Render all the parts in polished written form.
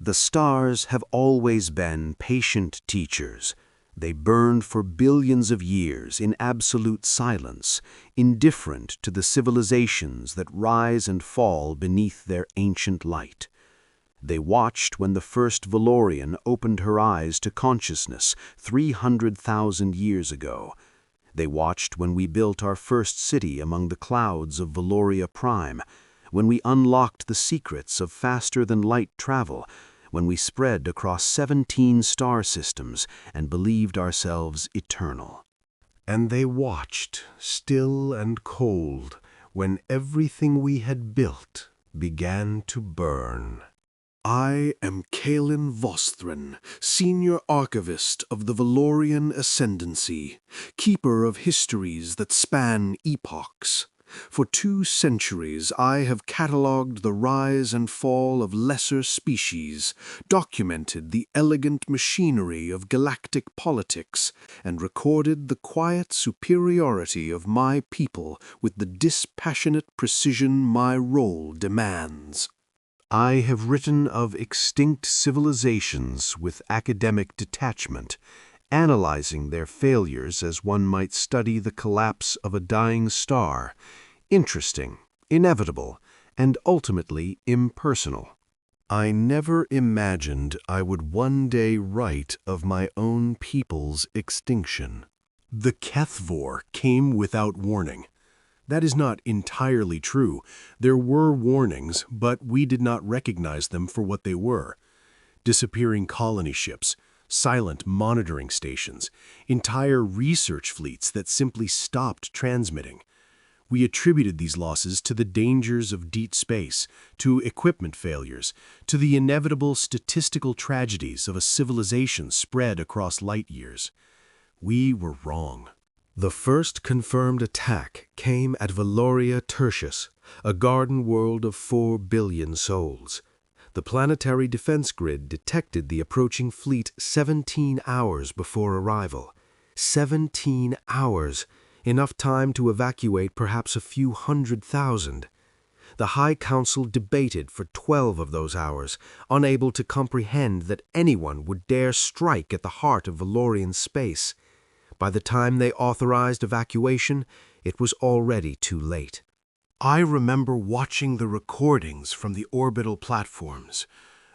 The stars have always been patient teachers. They burned for billions of years in absolute silence, indifferent to the civilizations that rise and fall beneath their ancient light. They watched when the first Valorian opened her eyes to consciousness 300,000 years ago. They watched when we built our first city among the clouds of Valoria Prime, when we unlocked the secrets of faster-than-light travel, when we spread across 17 star systems and believed ourselves eternal. And they watched, still and cold, when everything we had built began to burn. I am Kalin Vosthren, Senior Archivist of the Valorian Ascendancy, keeper of histories that span epochs. For 2 centuries I have catalogued the rise and fall of lesser species, documented the elegant machinery of galactic politics, and recorded the quiet superiority of my people with the dispassionate precision my role demands. I have written of extinct civilizations with academic detachment, analyzing their failures as one might study the collapse of a dying star, interesting, inevitable, and ultimately impersonal. I never imagined I would one day write of my own people's extinction. The Kethvor came without warning. That is not entirely true. There were warnings, but we did not recognize them for what they were. Disappearing colony ships, silent monitoring stations, entire research fleets that simply stopped transmitting. We attributed these losses to the dangers of deep space, to equipment failures, to the inevitable statistical tragedies of a civilization spread across light years. We were wrong. The first confirmed attack came at Valoria Tertius, a garden world of 4 billion souls. The planetary defense grid detected the approaching fleet 17 hours before arrival. 17 hours, enough time to evacuate perhaps a few 100,000. The High Council debated for 12 of those hours, unable to comprehend that anyone would dare strike at the heart of Valorian space. By the time they authorized evacuation, it was already too late. I remember watching the recordings from the orbital platforms.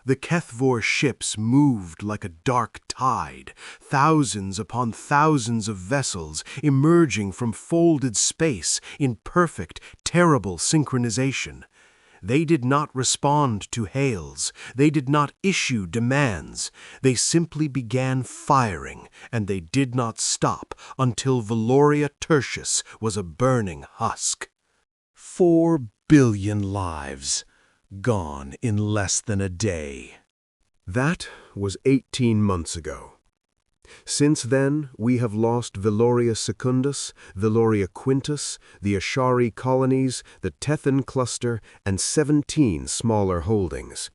The Kethvor ships moved like a dark tide, thousands upon thousands of vessels emerging from folded space in perfect, terrible synchronization. They did not respond to hails. They did not issue demands. They simply began firing, and they did not stop until Valoria Tertius was a burning husk. 4 billion lives, gone in less than a day. That was 18 months ago. Since then, we have lost Valoria Secundus, Valoria Quintus, the Ashari colonies, the Tethan cluster, and 17 smaller holdings.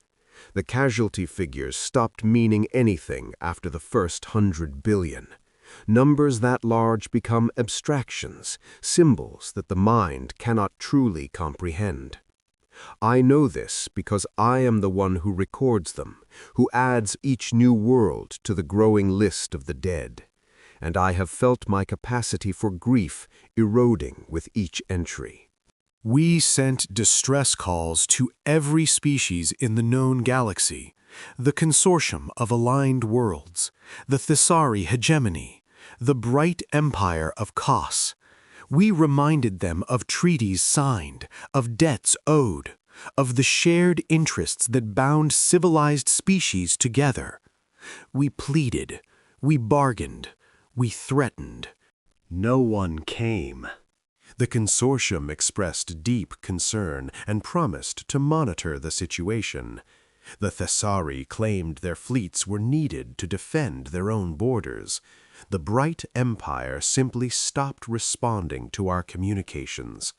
The casualty figures stopped meaning anything after the first 100 billion. Numbers that large become abstractions, symbols that the mind cannot truly comprehend. I know this because I am the one who records them, who adds each new world to the growing list of the dead, and I have felt my capacity for grief eroding with each entry. We sent distress calls to every species in the known galaxy, the Consortium of Aligned Worlds, the Thessari Hegemony, the bright empire of Kos. We reminded them of treaties signed, of debts owed, of the shared interests that bound civilized species together. We pleaded, we bargained, we threatened. No one came. The Consortium expressed deep concern and promised to monitor the situation. The Thessari claimed their fleets were needed to defend their own borders. The bright empire simply stopped responding to our communications.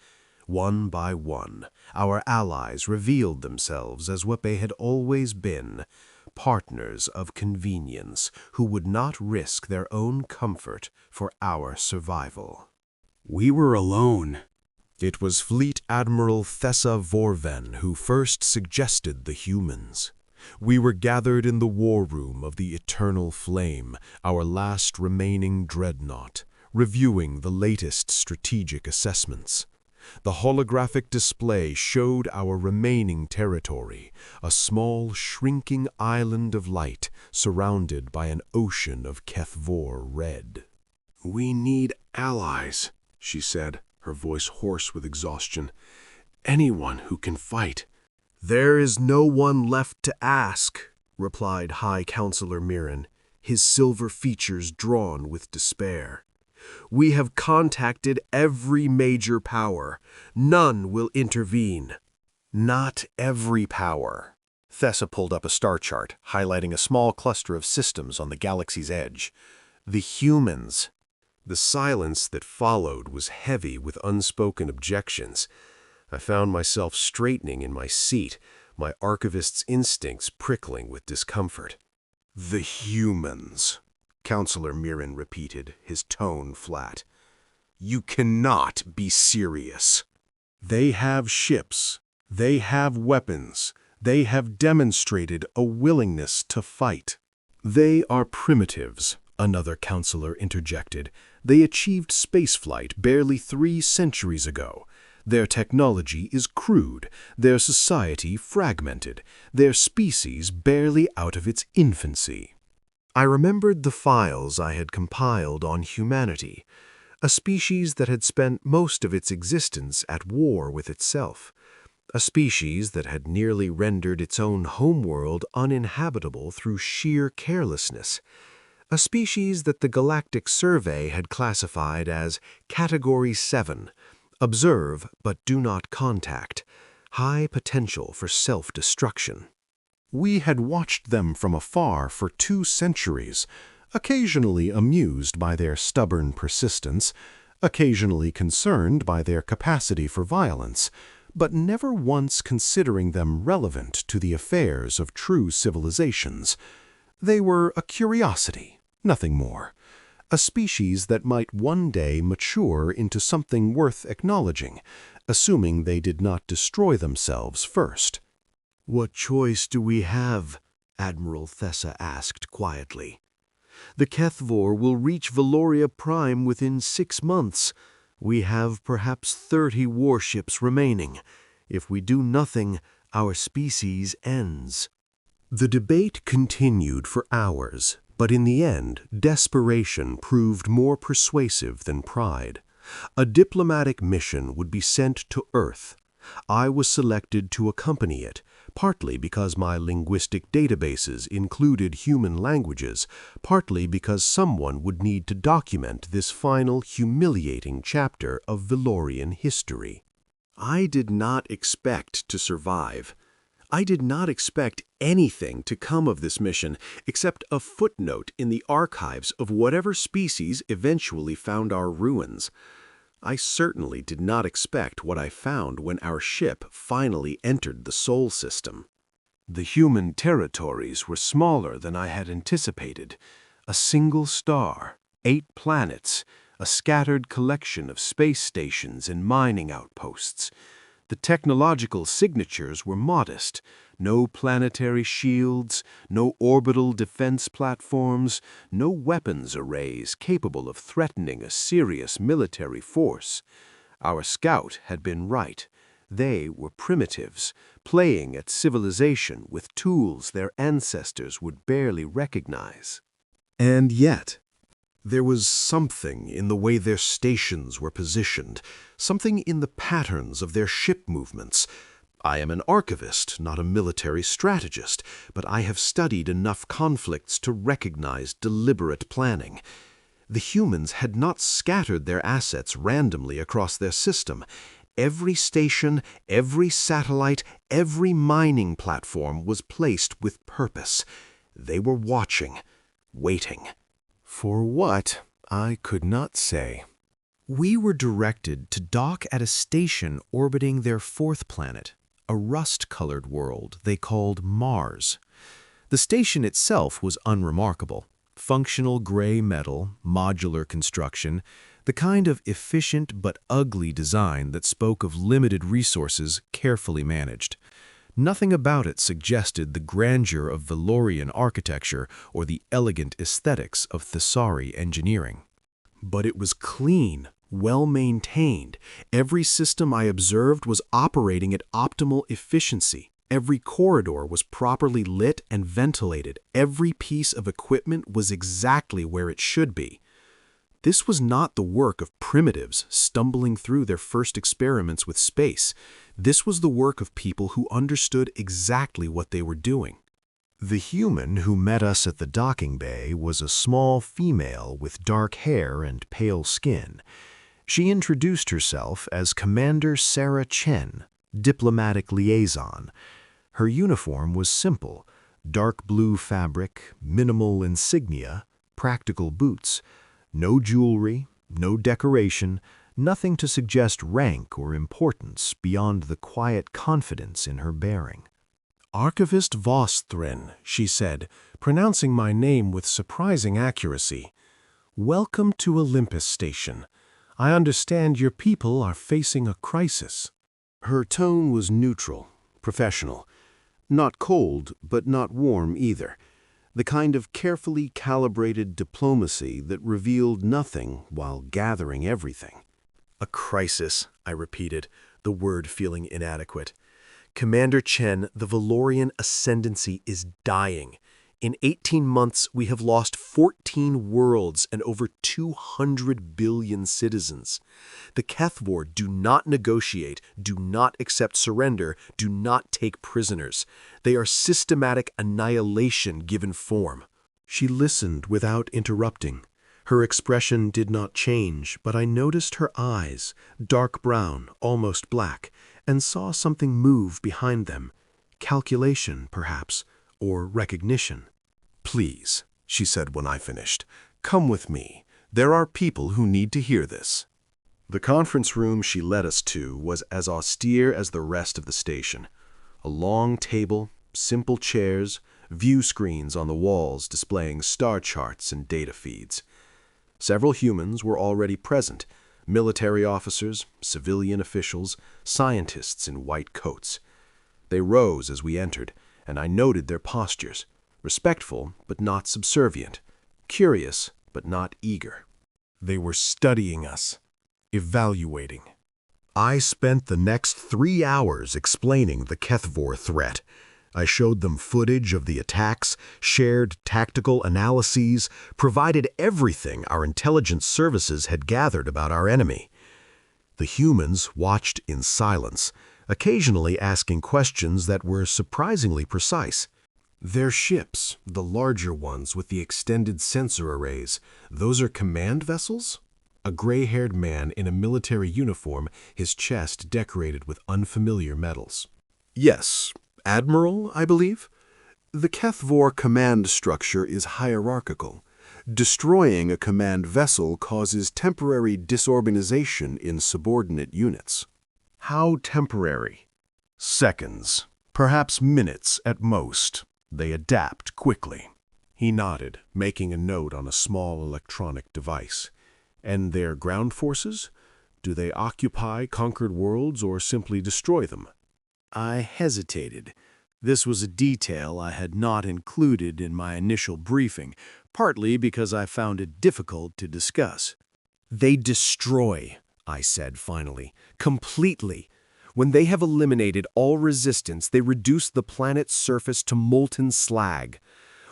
One by one, our allies revealed themselves as what they had always been, partners of convenience who would not risk their own comfort for our survival. We were alone. It was Fleet Admiral Thessa Vorven who first suggested the humans. We were gathered in the war room of the Eternal Flame, our last remaining dreadnought, reviewing the latest strategic assessments. The holographic display showed our remaining territory, a small, shrinking island of light surrounded by an ocean of Kethvor red. "We need allies," she said, her voice hoarse with exhaustion. "Anyone who can fight." "There is no one left to ask," replied High Counselor Mirren, his silver features drawn with despair. "We have contacted every major power. None will intervene." Not every power. Thessa pulled up a star chart, highlighting a small cluster of systems on the galaxy's edge. The humans. The silence that followed was heavy with unspoken objections. I found myself straightening in my seat, my archivist's instincts prickling with discomfort. "The humans," Counselor Mirren repeated, his tone flat. "You cannot be serious." They have ships. They have weapons. They have demonstrated a willingness to fight. "They are primitives," another counselor interjected. "They achieved spaceflight barely 3 centuries ago. Their technology is crude, their society fragmented, their species barely out of its infancy." I remembered the files I had compiled on humanity, a species that had spent most of its existence at war with itself, a species that had nearly rendered its own homeworld uninhabitable through sheer carelessness, a species that the Galactic Survey had classified as Category 7, observe but do not contact, high potential for self-destruction. We had watched them from afar for 2 centuries, occasionally amused by their stubborn persistence, occasionally concerned by their capacity for violence, but never once considering them relevant to the affairs of true civilizations. They were a curiosity, nothing more. A species that might one day mature into something worth acknowledging, assuming they did not destroy themselves first. "What choice do we have?" Admiral Thessa asked quietly. "The Kethvor will reach Valoria Prime within 6 months. We have perhaps 30 warships remaining. If we do nothing, our species ends." The debate continued for hours. But in the end, desperation proved more persuasive than pride. A diplomatic mission would be sent to Earth. I was selected to accompany it, partly because my linguistic databases included human languages, partly because someone would need to document this final humiliating chapter of Valorian history. I did not expect to survive. I did not expect anything to come of this mission except a footnote in the archives of whatever species eventually found our ruins. I certainly did not expect what I found when our ship finally entered the Sol system. The human territories were smaller than I had anticipated. A single star, 8 planets, a scattered collection of space stations and mining outposts. The technological signatures were modest. No planetary shields, no orbital defense platforms, no weapons arrays capable of threatening a serious military force. Our scout had been right. They were primitives, playing at civilization with tools their ancestors would barely recognize. And yet, there was something in the way their stations were positioned, something in the patterns of their ship movements. I am an archivist, not a military strategist, but I have studied enough conflicts to recognize deliberate planning. The humans had not scattered their assets randomly across their system. Every station, every satellite, every mining platform was placed with purpose. They were watching, waiting. For what, I could not say. We were directed to dock at a station orbiting their 4th planet, a rust-colored world they called Mars. The station itself was unremarkable. Functional gray metal, modular construction, the kind of efficient but ugly design that spoke of limited resources carefully managed. Nothing about it suggested the grandeur of Vel'kari architecture or the elegant aesthetics of Thessari engineering. But it was clean, well-maintained. Every system I observed was operating at optimal efficiency. Every corridor was properly lit and ventilated. Every piece of equipment was exactly where it should be. This was not the work of primitives stumbling through their first experiments with space. This was the work of people who understood exactly what they were doing. The human who met us at the docking bay was a small female with dark hair and pale skin. She introduced herself as Commander Sarah Chen, diplomatic liaison. Her uniform was simple: dark blue fabric, minimal insignia, practical boots. No jewelry, no decoration, nothing to suggest rank or importance beyond the quiet confidence in her bearing. Archivist Vostrin, she said, pronouncing my name with surprising accuracy. Welcome to Olympus Station. I understand your people are facing a crisis. Her tone was neutral, professional. Not cold, but not warm either. The kind of carefully calibrated diplomacy that revealed nothing while gathering everything. A crisis, I repeated, the word feeling inadequate. Commander Chen, the Vel'kari ascendancy is dying. In 18 months, we have lost 14 worlds and over 200 billion citizens. The Kethvor do not negotiate, do not accept surrender, do not take prisoners. They are systematic annihilation given form. She listened without interrupting. Her expression did not change, but I noticed her eyes, dark brown, almost black, and saw something move behind them. Calculation, perhaps, or recognition. Please, she said when I finished, come with me. There are people who need to hear this. The conference room she led us to was as austere as the rest of the station. A long table, simple chairs, view screens on the walls displaying star charts and data feeds. Several humans were already present: military officers, civilian officials, scientists in white coats. They rose as we entered, and I noted their postures: respectful but not subservient, curious but not eager. They were studying us, evaluating. I spent the next 3 hours explaining the Kethvor threat. I showed them footage of the attacks, shared tactical analyses, provided everything our intelligence services had gathered about our enemy. The humans watched in silence, occasionally asking questions that were surprisingly precise. Their ships, the larger ones with the extended sensor arrays, those are command vessels? A gray-haired man in a military uniform, his chest decorated with unfamiliar metals. Yes, Admiral, I believe. The Kethvor command structure is hierarchical. Destroying a command vessel causes temporary disorganization in subordinate units. How temporary? Seconds, perhaps minutes at most. They adapt quickly. He nodded, making a note on a small electronic device. And their ground forces? Do they occupy conquered worlds or simply destroy them? I hesitated. This was a detail I had not included in my initial briefing, partly because I found it difficult to discuss. They destroy, I said finally, completely. When they have eliminated all resistance, they reduce the planet's surface to molten slag.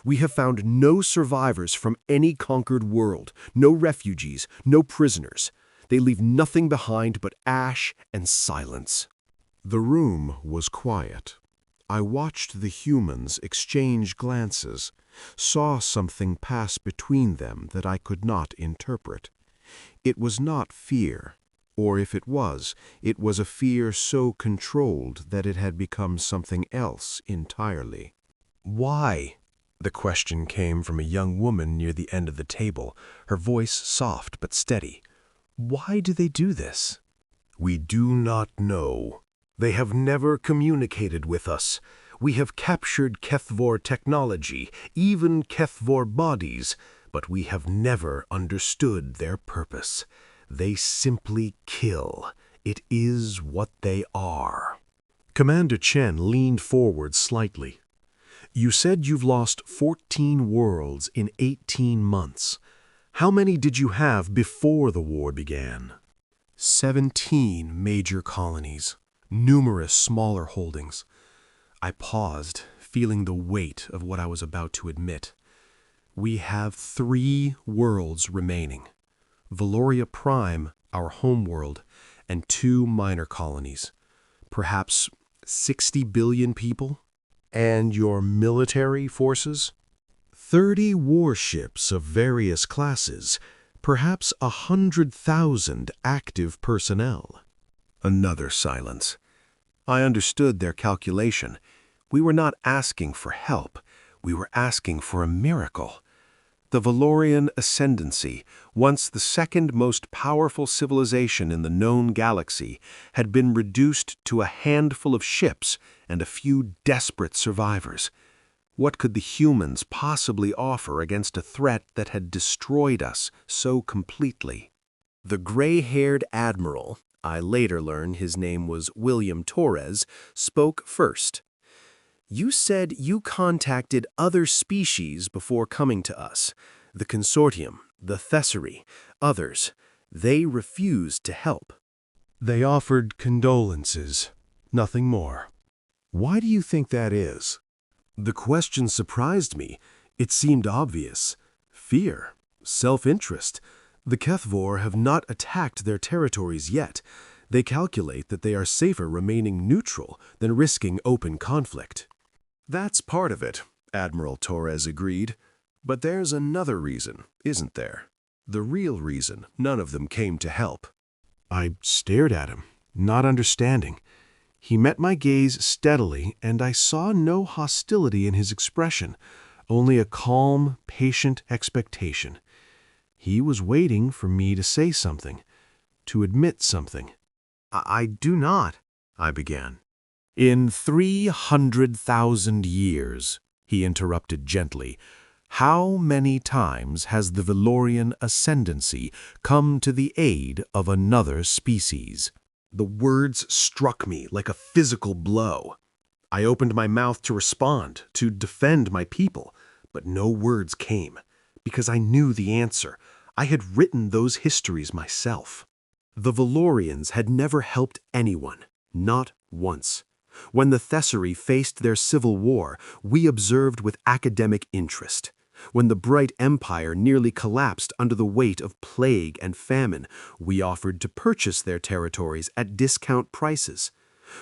We have found no survivors from any conquered world, no refugees, no prisoners. They leave nothing behind but ash and silence. The room was quiet. I watched the humans exchange glances, saw something pass between them that I could not interpret. It was not fear, or if it was a fear so controlled that it had become something else entirely. Why? The question came from a young woman near the end of the table, her voice soft but steady. Why do they do this? We do not know. They have never communicated with us. We have captured Kethvor technology, even Kethvor bodies, but we have never understood their purpose. They simply kill. It is what they are. Commander Chen leaned forward slightly. You said you've lost 14 worlds in 18 months. How many did you have before the war began? 17 major colonies, numerous smaller holdings. I paused, feeling the weight of what I was about to admit. We have 3 worlds remaining. Valoria Prime, our homeworld, and 2 minor colonies. Perhaps 60 billion people? And your military forces? 30 warships of various classes, perhaps 100,000 active personnel. Another silence. I understood their calculation. We were not asking for help. We were asking for a miracle. The Valorian ascendancy, once the second most powerful civilization in the known galaxy, had been reduced to a handful of ships and a few desperate survivors. What could the humans possibly offer against a threat that had destroyed us so completely? The gray-haired admiral, I later learned his name was William Torres, spoke first. You said you contacted other species before coming to us. The Consortium, the Thessary, others. They refused to help. They offered condolences, nothing more. Why do you think that is? The question surprised me. It seemed obvious. Fear, self-interest. The Kethvor have not attacked their territories yet. They calculate that they are safer remaining neutral than risking open conflict. That's part of it, Admiral Torres agreed. But there's another reason, isn't there? The real reason none of them came to help. I stared at him, not understanding. He met my gaze steadily, and I saw no hostility in his expression, only a calm, patient expectation. He was waiting for me to say something, to admit something. I do not, I began. In 300,000 years, he interrupted gently, how many times has the Valorian ascendancy come to the aid of another species? The words struck me like a physical blow. I opened my mouth to respond, to defend my people, but no words came, because I knew the answer. I had written those histories myself. The Valorians had never helped anyone, not once. When the Thessary faced their civil war, we observed with academic interest. When the bright empire nearly collapsed under the weight of plague and famine, we offered to purchase their territories at discount prices.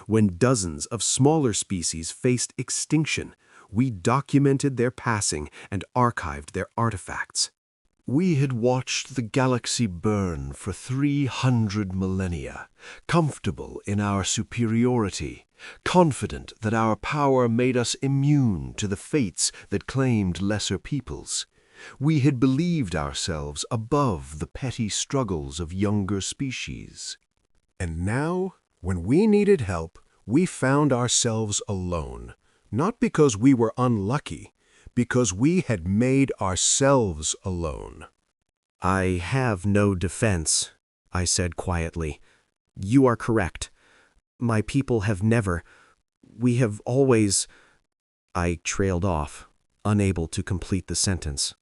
When dozens of smaller species faced extinction, we documented their passing and archived their artifacts. We had watched the galaxy burn for 300 millennia, comfortable in our superiority, confident that our power made us immune to the fates that claimed lesser peoples. We had believed ourselves above the petty struggles of younger species. And now, when we needed help, we found ourselves alone, not because we were unlucky, because we had made ourselves alone. I have no defense, I said quietly. You are correct. My people have never. We have always. I trailed off, unable to complete the sentence.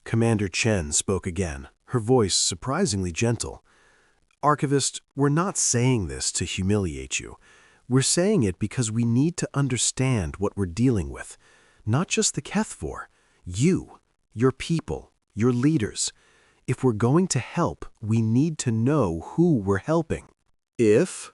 Commander Chen spoke again, her voice surprisingly gentle. Archivist, we're not saying this to humiliate you. We're saying it because we need to understand what we're dealing with. Not just the Kethvor, you, your people, your leaders. If we're going to help, we need to know who we're helping. If,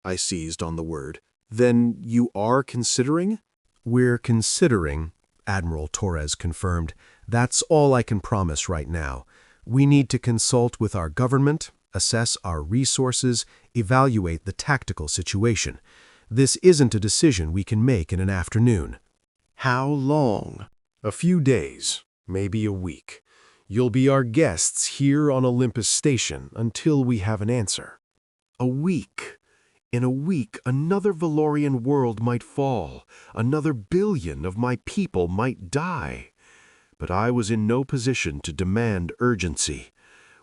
I seized on the word, then you are considering? We're considering, Admiral Torres confirmed. That's all I can promise right now. We need to consult with our government, assess our resources, evaluate the tactical situation. This isn't a decision we can make in an afternoon. How long? A few days, maybe a week. You'll be our guests here on Olympus Station until we have an answer. A week. In a week, another Valorian world might fall. Another billion of my people might die. But I was in no position to demand urgency.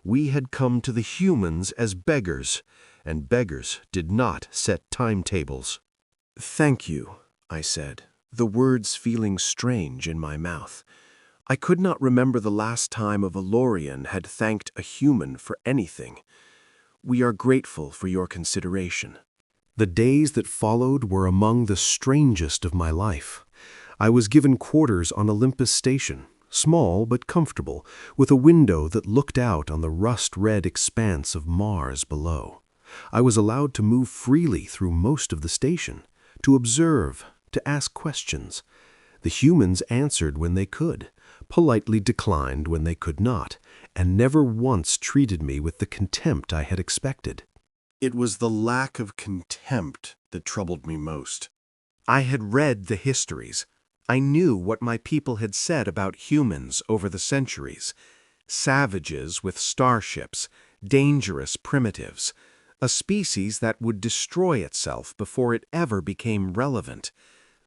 We had come to the humans as beggars, and beggars did not set timetables. "Thank you," I said, the words feeling strange in my mouth. I could not remember the last time a Vel'kari had thanked a human for anything. "We are grateful for your consideration." The days that followed were among the strangest of my life. I was given quarters on Olympus Station, small but comfortable, with a window that looked out on the rust-red expanse of Mars below. I was allowed to move freely through most of the station, to observe, to ask questions. The humans answered when they could, politely declined when they could not, and never once treated me with the contempt I had expected. It was the lack of contempt that troubled me most. I had read the histories. I knew what my people had said about humans over the centuries. Savages with starships, dangerous primitives, a species that would destroy itself before it ever became relevant.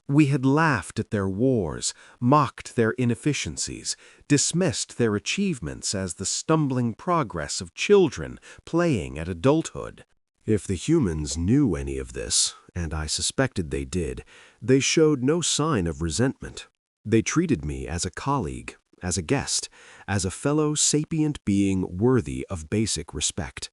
We had laughed at their wars, mocked their inefficiencies, dismissed their achievements as the stumbling progress of children playing at adulthood. If the humans knew any of this, and I suspected they did, they showed no sign of resentment. They treated me as a colleague, as a guest, as a fellow sapient being worthy of basic respect.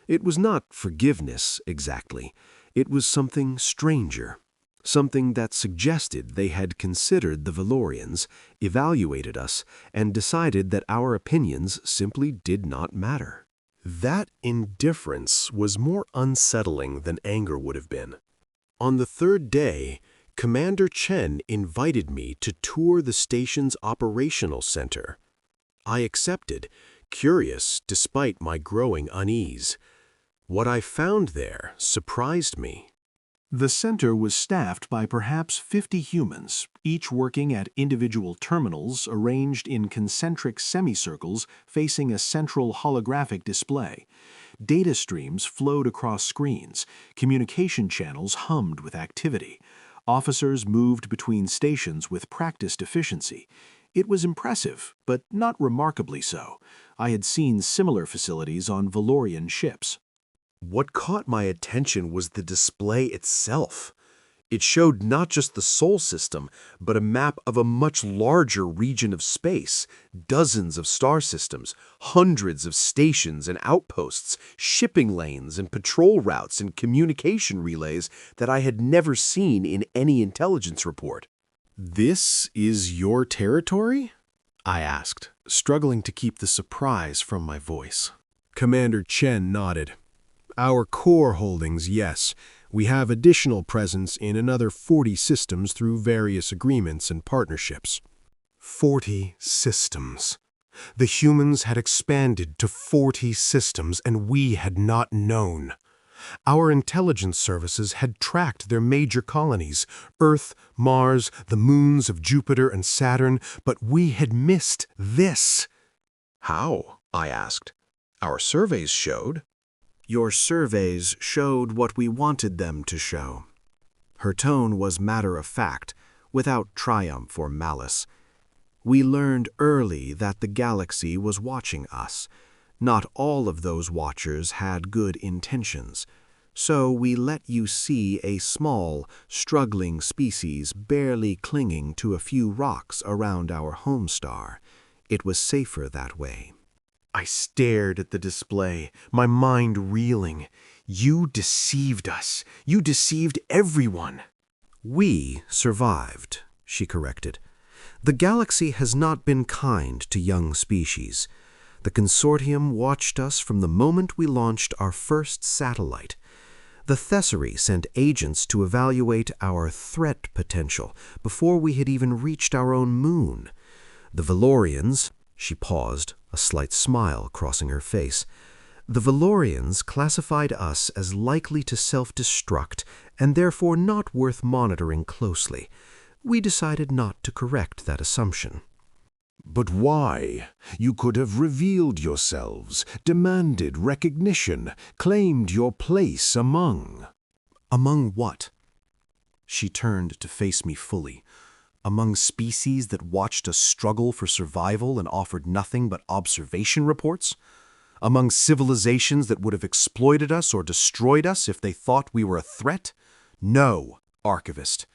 It was not forgiveness, exactly. It was something stranger, something that suggested they had considered the Vel'kari, evaluated us, and decided that our opinions simply did not matter. That indifference was more unsettling than anger would have been. On the third day, Commander Chen invited me to tour the station's operational center. I accepted, curious despite my growing unease. What I found there surprised me. The center was staffed by perhaps 50 humans, each working at individual terminals arranged in concentric semicircles facing a central holographic display. Data streams flowed across screens, communication channels hummed with activity. Officers moved between stations with practiced efficiency. It was impressive, but not remarkably so. I had seen similar facilities on Vel'kari ships. What caught my attention was the display itself. It showed not just the Sol system, but a map of a much larger region of space, dozens of star systems, hundreds of stations and outposts, shipping lanes and patrol routes and communication relays that I had never seen in any intelligence report. "This is your territory?" I asked, struggling to keep the surprise from my voice. Commander Chen nodded. "Our core holdings, yes. We have additional presence in another 40 systems through various agreements and partnerships." 40 systems. The humans had expanded to 40 systems, and we had not known. Our intelligence services had tracked their major colonies, Earth, Mars, the moons of Jupiter and Saturn, but we had missed this. "How?" I asked. "Our surveys showed." "Your surveys showed what we wanted them to show." Her tone was matter-of-fact, without triumph or malice. "We learned early that the galaxy was watching us. Not all of those watchers had good intentions. So we let you see a small, struggling species barely clinging to a few rocks around our home star. It was safer that way." I stared at the display, my mind reeling. "You deceived us. You deceived everyone." "We survived," she corrected. "The galaxy has not been kind to young species. The Consortium watched us from the moment we launched our first satellite. The Thessary sent agents to evaluate our threat potential before we had even reached our own moon. The Vel'kari," she paused, a slight smile crossing her face, "the Vel'kari classified us as likely to self-destruct and therefore not worth monitoring closely. We decided not to correct that assumption." "But why? You could have revealed yourselves, demanded recognition, claimed your place among." "Among what?" She turned to face me fully. "Among species that watched us struggle for survival and offered nothing but observation reports? Among civilizations that would have exploited us or destroyed us if they thought we were a threat? No, Archivist.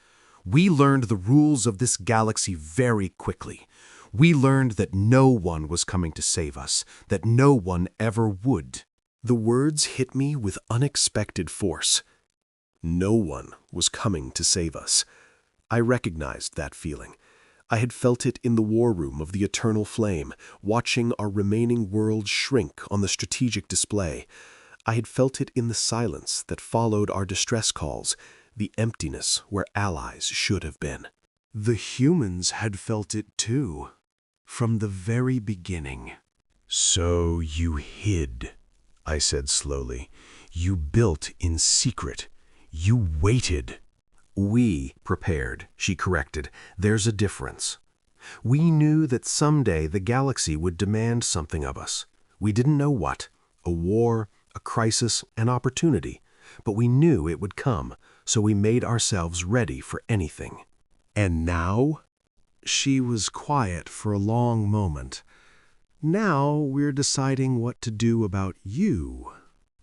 We learned the rules of this galaxy very quickly. We learned that no one was coming to save us, that no one ever would. The words hit me with unexpected force. No one was coming to save us. I recognized that feeling. I had felt it in the war room of the Eternal Flame, watching our remaining world shrink on the strategic display. I had felt it in the silence that followed our distress calls, the emptiness where allies should have been. The humans had felt it too, from the very beginning. "So you hid," I said slowly. "You built in secret. You waited." "We prepared," she corrected. "There's a difference. We knew that someday the galaxy would demand something of us. We didn't know what. A war, a crisis, an opportunity. But we knew it would come, so we made ourselves ready for anything." "And now?" She was quiet for a long moment. "Now we're deciding what to do about you."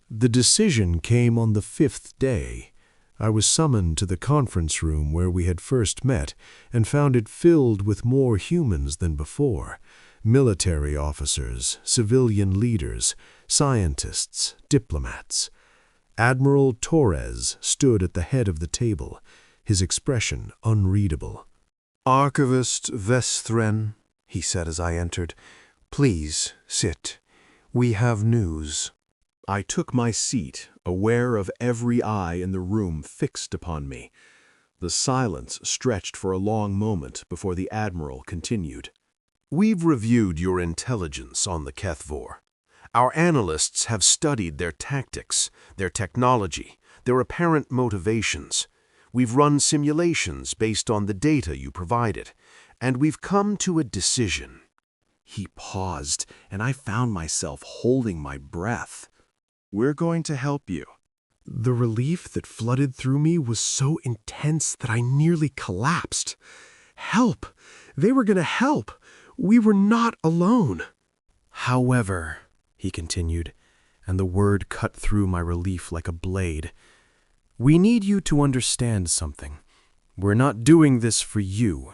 The decision came on the 5th day. I was summoned to the conference room where we had first met and found it filled with more humans than before. Military officers, civilian leaders, scientists, diplomats. Admiral Torres stood at the head of the table, his expression unreadable. "Archivist Vesthren," he said as I entered, "please sit. We have news." I took my seat, aware of every eye in the room fixed upon me. The silence stretched for a long moment before the Admiral continued. "We've reviewed your intelligence on the Kethvor. Our analysts have studied their tactics, their technology, their apparent motivations. We've run simulations based on the data you provided, and we've come to a decision." He paused, and I found myself holding my breath. "We're going to help you." The relief that flooded through me was so intense that I nearly collapsed. Help! They were going to help! We were not alone. "However," he continued, and the word cut through my relief like a blade, "we need you to understand something. We're not doing this for you.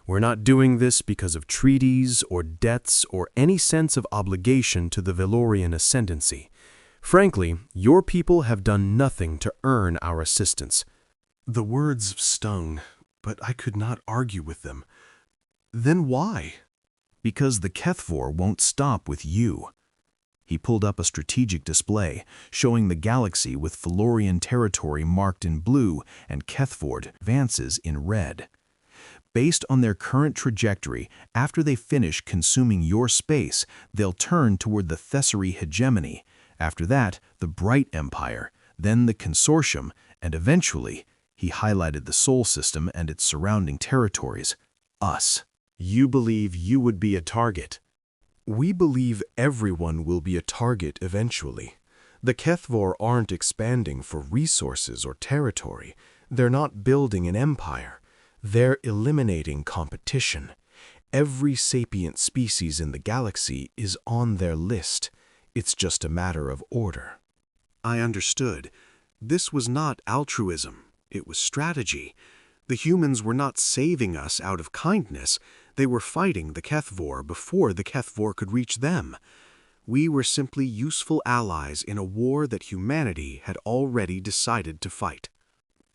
We're not doing this because of treaties or debts or any sense of obligation to the Vel'kari ascendancy. Frankly, your people have done nothing to earn our assistance." The words stung, but I could not argue with them. "Then why?" "Because the Kethvor won't stop with you." He pulled up a strategic display, showing the galaxy with Vel'kari territory marked in blue and Kethvor advances in red. Based on their current trajectory, after they finish consuming your space, they'll turn toward the Thessary Hegemony. After that, the Bright Empire, then the Consortium, and eventually, he highlighted the Sol System and its surrounding territories, us. You believe you would be a target. We believe everyone will be a target eventually. The Kethvor aren't expanding for resources or territory. They're not building an empire. They're eliminating competition. Every sapient species in the galaxy is on their list. It's just a matter of order. I understood. This was not altruism. It was strategy. The humans were not saving us out of kindness. They were fighting the Kethvor before the Kethvor could reach them. We were simply useful allies in a war that humanity had already decided to fight.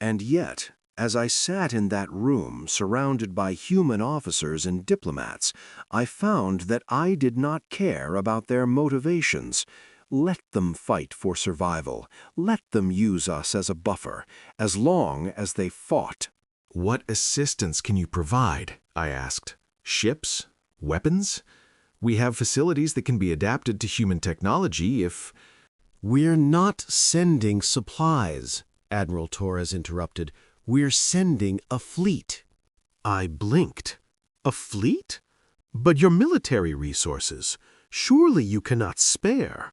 And yet, as I sat in that room surrounded by human officers and diplomats, I found that I did not care about their motivations. Let them fight for survival. Let them use us as a buffer, as long as they fought. "What assistance can you provide?" I asked. "Ships? Weapons? We have facilities that can be adapted to human technology if—" "We're not sending supplies," Admiral Torres interrupted. "We're sending a fleet." I blinked. "A fleet? But your military resources, surely you cannot spare."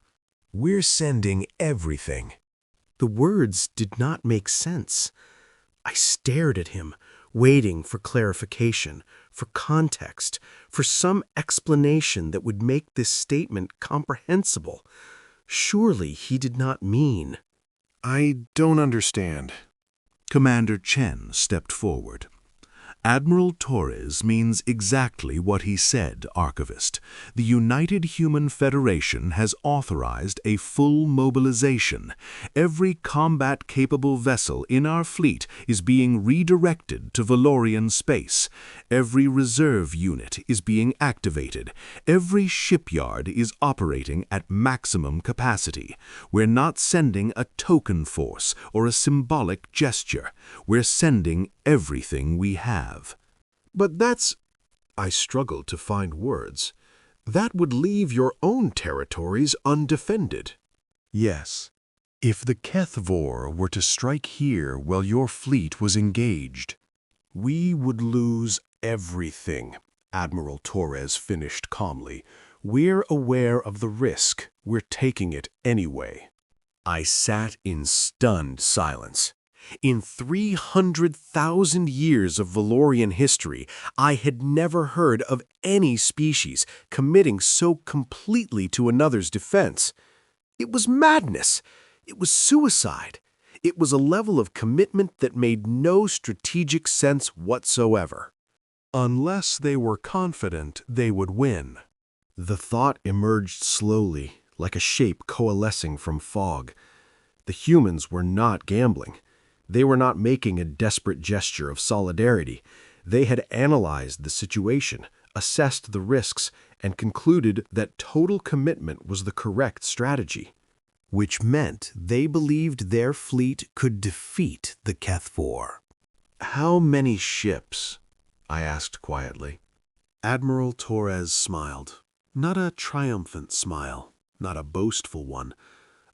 "We're sending everything." The words did not make sense. I stared at him, waiting for clarification, for context, for some explanation that would make this statement comprehensible. Surely he did not mean. "I don't understand." Commander Chen stepped forward. Admiral Torres means exactly what he said, Archivist. The United Human Federation has authorized a full mobilization. Every combat-capable vessel in our fleet is being redirected to Valorian space. Every reserve unit is being activated. Every shipyard is operating at maximum capacity. We're not sending a token force or a symbolic gesture. We're sending everything we have. But that's... I struggled to find words. That would leave your own territories undefended. Yes. If the Kethvor were to strike here while your fleet was engaged, we would lose everything, Admiral Torres finished calmly. We're aware of the risk. We're taking it anyway. I sat in stunned silence. In 300,000 years of Valorian history, I had never heard of any species committing so completely to another's defense. It was madness. It was suicide. It was a level of commitment that made no strategic sense whatsoever. Unless they were confident they would win. The thought emerged slowly, like a shape coalescing from fog. The humans were not gambling. They were not making a desperate gesture of solidarity. They had analyzed the situation, assessed the risks, and concluded that total commitment was the correct strategy. Which meant they believed their fleet could defeat the Kethvor. How many ships? I asked quietly. Admiral Torres smiled. Not a triumphant smile, not a boastful one,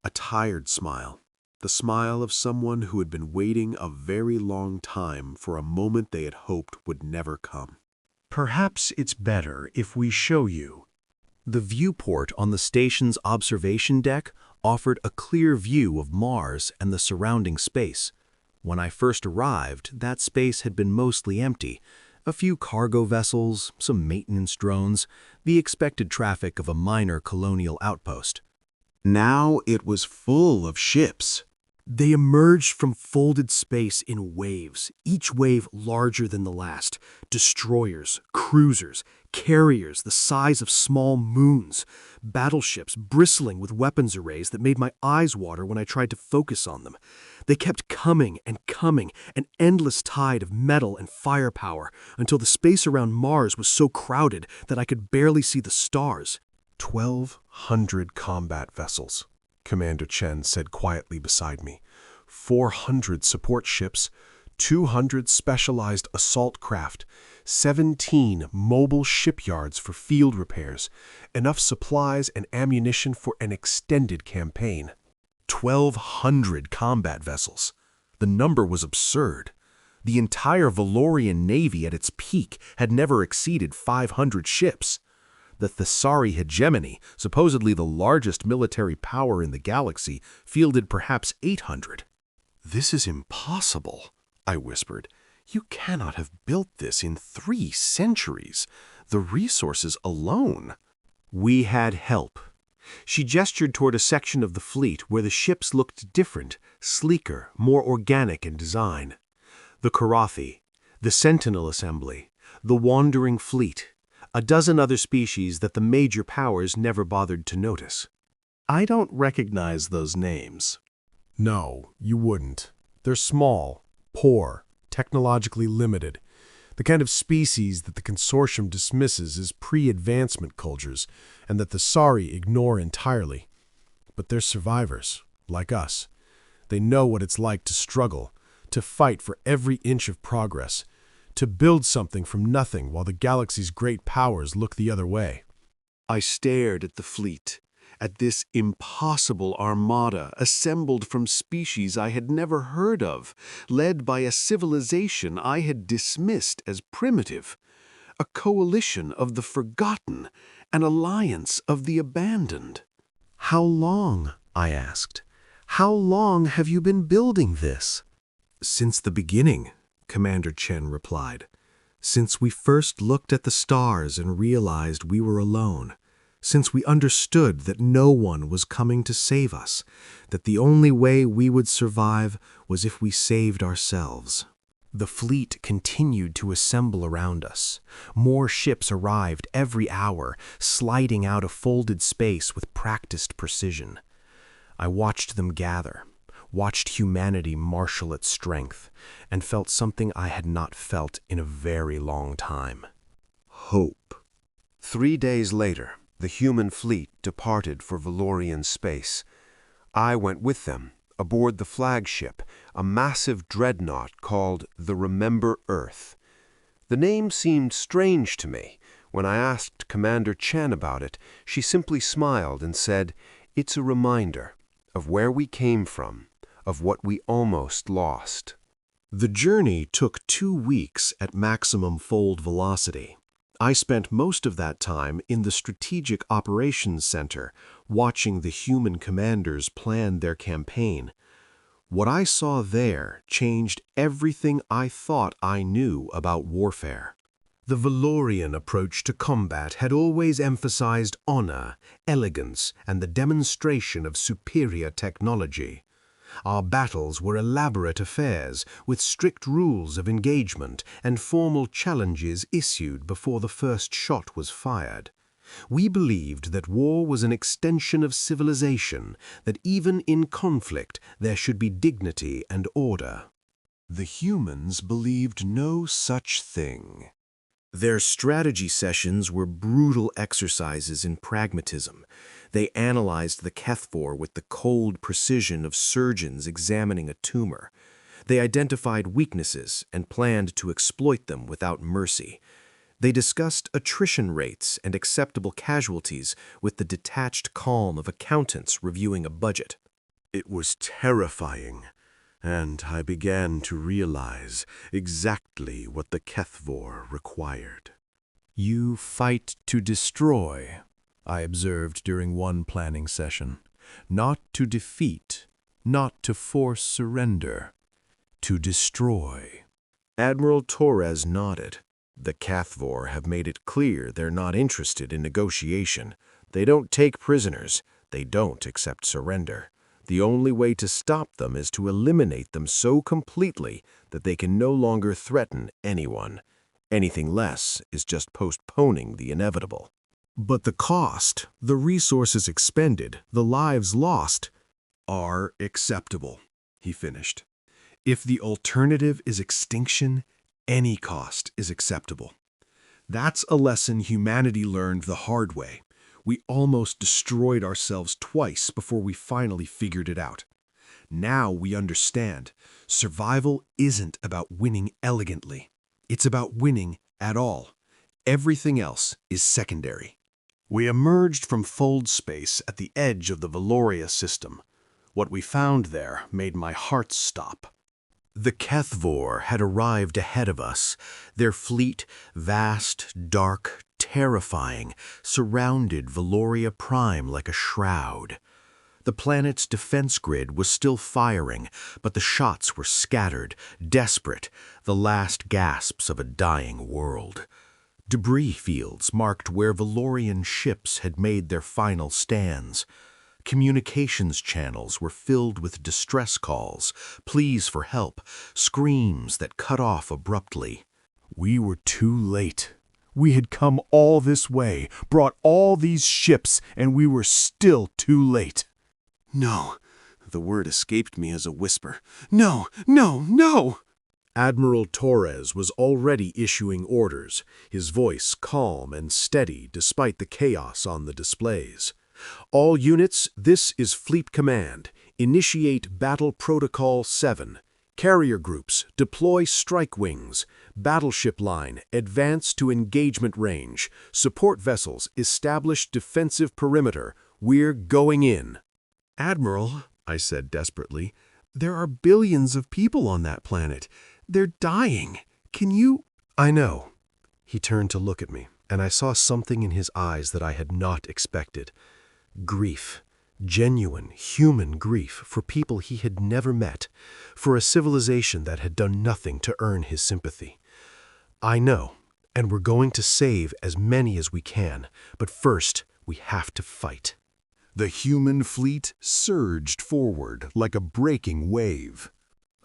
a tired smile. The smile of someone who had been waiting a very long time for a moment they had hoped would never come. Perhaps it's better if we show you. The viewport on the station's observation deck offered a clear view of Mars and the surrounding space. When I first arrived, that space had been mostly empty. A few cargo vessels, some maintenance drones, the expected traffic of a minor colonial outpost. Now it was full of ships. They emerged from folded space in waves, each wave larger than the last. Destroyers, cruisers, carriers the size of small moons, battleships bristling with weapons arrays that made my eyes water when I tried to focus on them. They kept coming, an endless tide of metal and firepower, until the space around Mars was so crowded that I could barely see the stars. 1,200 combat vessels, Commander Chen said quietly beside me. 400 support ships, 200 specialized assault craft, 17 mobile shipyards for field repairs, enough supplies and ammunition for an extended campaign. 1,200 combat vessels. The number was absurd. The entire Valorian Navy at its peak had never exceeded 500 ships. The Thessari Hegemony, supposedly the largest military power in the galaxy, fielded perhaps 800. "This is impossible," I whispered. "You cannot have built this in 3 centuries. The resources alone." "We had help." She gestured toward a section of the fleet where the ships looked different, sleeker, more organic in design. The Karathi, the Sentinel Assembly, the Wandering Fleet, a dozen other species that the major powers never bothered to notice. I don't recognize those names. No, you wouldn't. They're small, poor, technologically limited. The kind of species that the Consortium dismisses as pre-advancement cultures and that the Sari ignore entirely. But they're survivors, like us. They know what it's like to struggle, to fight for every inch of progress, to build something from nothing while the galaxy's great powers look the other way. I stared at the fleet, at this impossible armada assembled from species I had never heard of, led by a civilization I had dismissed as primitive, a coalition of the forgotten, an alliance of the abandoned. "How long?" I asked. "How long have you been building this?" "Since the beginning," Commander Chen replied. "Since we first looked at the stars and realized we were alone. since we understood that no one was coming to save us, that the only way we would survive was if we saved ourselves. The fleet continued to assemble around us. More ships arrived every hour, sliding out of folded space with practiced precision. I watched them gather, watched humanity marshal its strength, and felt something I had not felt in a very long time. Hope. 3 days later, the human fleet departed for Vel'karian space. I went with them, aboard the flagship, a massive dreadnought called the Remember Earth. The name seemed strange to me. When I asked Commander Chen about it, she simply smiled and said, "It's a reminder of where we came from, of what we almost lost." The journey took 2 weeks at maximum fold velocity. I spent most of that time in the Strategic Operations Center, watching the human commanders plan their campaign. What I saw there changed everything I thought I knew about warfare. The Vel'karian approach to combat had always emphasized honor, elegance, and the demonstration of superior technology. Our battles were elaborate affairs, with strict rules of engagement and formal challenges issued before the first shot was fired. We believed that war was an extension of civilization, that even in conflict there should be dignity and order. The humans believed no such thing. Their strategy sessions were brutal exercises in pragmatism. They analyzed the Kethvor with the cold precision of surgeons examining a tumor. They identified weaknesses and planned to exploit them without mercy. They discussed attrition rates and acceptable casualties with the detached calm of accountants reviewing a budget. It was terrifying, and I began to realize exactly what the Kethvor required. You fight to destroy, I observed during one planning session. Not to defeat, not to force surrender, to destroy. Admiral Torres nodded. The Kethvor have made it clear they're not interested in negotiation. They don't take prisoners. They don't accept surrender. The only way to stop them is to eliminate them so completely that they can no longer threaten anyone. Anything less is just postponing the inevitable. But the cost, the resources expended, the lives lost, are acceptable, he finished. If the alternative is extinction, any cost is acceptable. That's a lesson humanity learned the hard way. We almost destroyed ourselves twice before we finally figured it out. Now we understand. Survival isn't about winning elegantly. It's about winning at all. Everything else is secondary. We emerged from fold space at the edge of the Veloria system. What we found there made my heart stop. The Kethvor had arrived ahead of us, their fleet, vast, dark, terrifying, surrounded Veloria Prime like a shroud. The planet's defense grid was still firing, but the shots were scattered, desperate, the last gasps of a dying world. Debris fields marked where Vel'karian ships had made their final stands. Communications channels were filled with distress calls, pleas for help, screams that cut off abruptly. We were too late. We had come all this way, brought all these ships, and we were still too late. No, the word escaped me as a whisper. No, no, no! Admiral Torres was already issuing orders, his voice calm and steady despite the chaos on the displays. All units, this is Fleet Command. Initiate Battle Protocol 7. Carrier groups, deploy strike wings. Battleship line, advance to engagement range. Support vessels, establish defensive perimeter. We're going in. Admiral, I said desperately, there are billions of people on that planet. They're dying. Can you— I know. He turned to look at me, and I saw something in his eyes that I had not expected. Grief. Genuine, human grief for people he had never met, for a civilization that had done nothing to earn his sympathy. I know, and we're going to save as many as we can, but first, We have to fight. The human fleet surged forward like a breaking wave.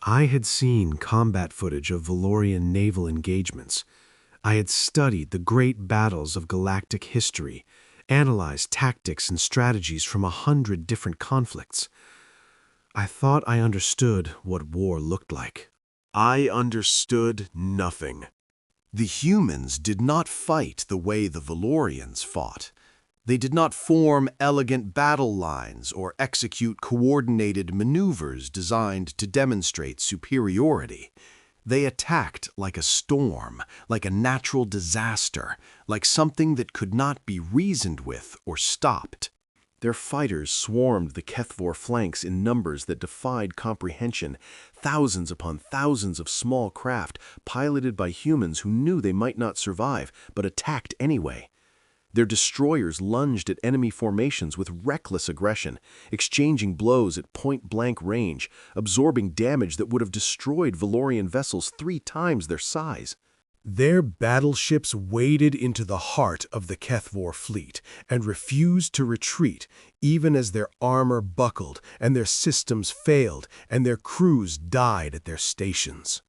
I had seen combat footage of Valorian naval engagements. I had studied the great battles of galactic history, analyzed tactics and strategies from 100 different conflicts. I thought I understood what war looked like. I understood nothing. The humans did not fight the way the Valorians fought. They did not form elegant battle lines or execute coordinated maneuvers designed to demonstrate superiority. They attacked like a storm, like a natural disaster, like something that could not be reasoned with or stopped. Their fighters swarmed the Kethvor flanks in numbers that defied comprehension, thousands upon thousands of small craft piloted by humans who knew they might not survive, but attacked anyway. Their destroyers lunged at enemy formations with reckless aggression, exchanging blows at point-blank range, absorbing damage that would have destroyed Valorian vessels 3 times their size. Their battleships waded into the heart of the Kethvor fleet and refused to retreat, even as their armor buckled and their systems failed and their crews died at their stations.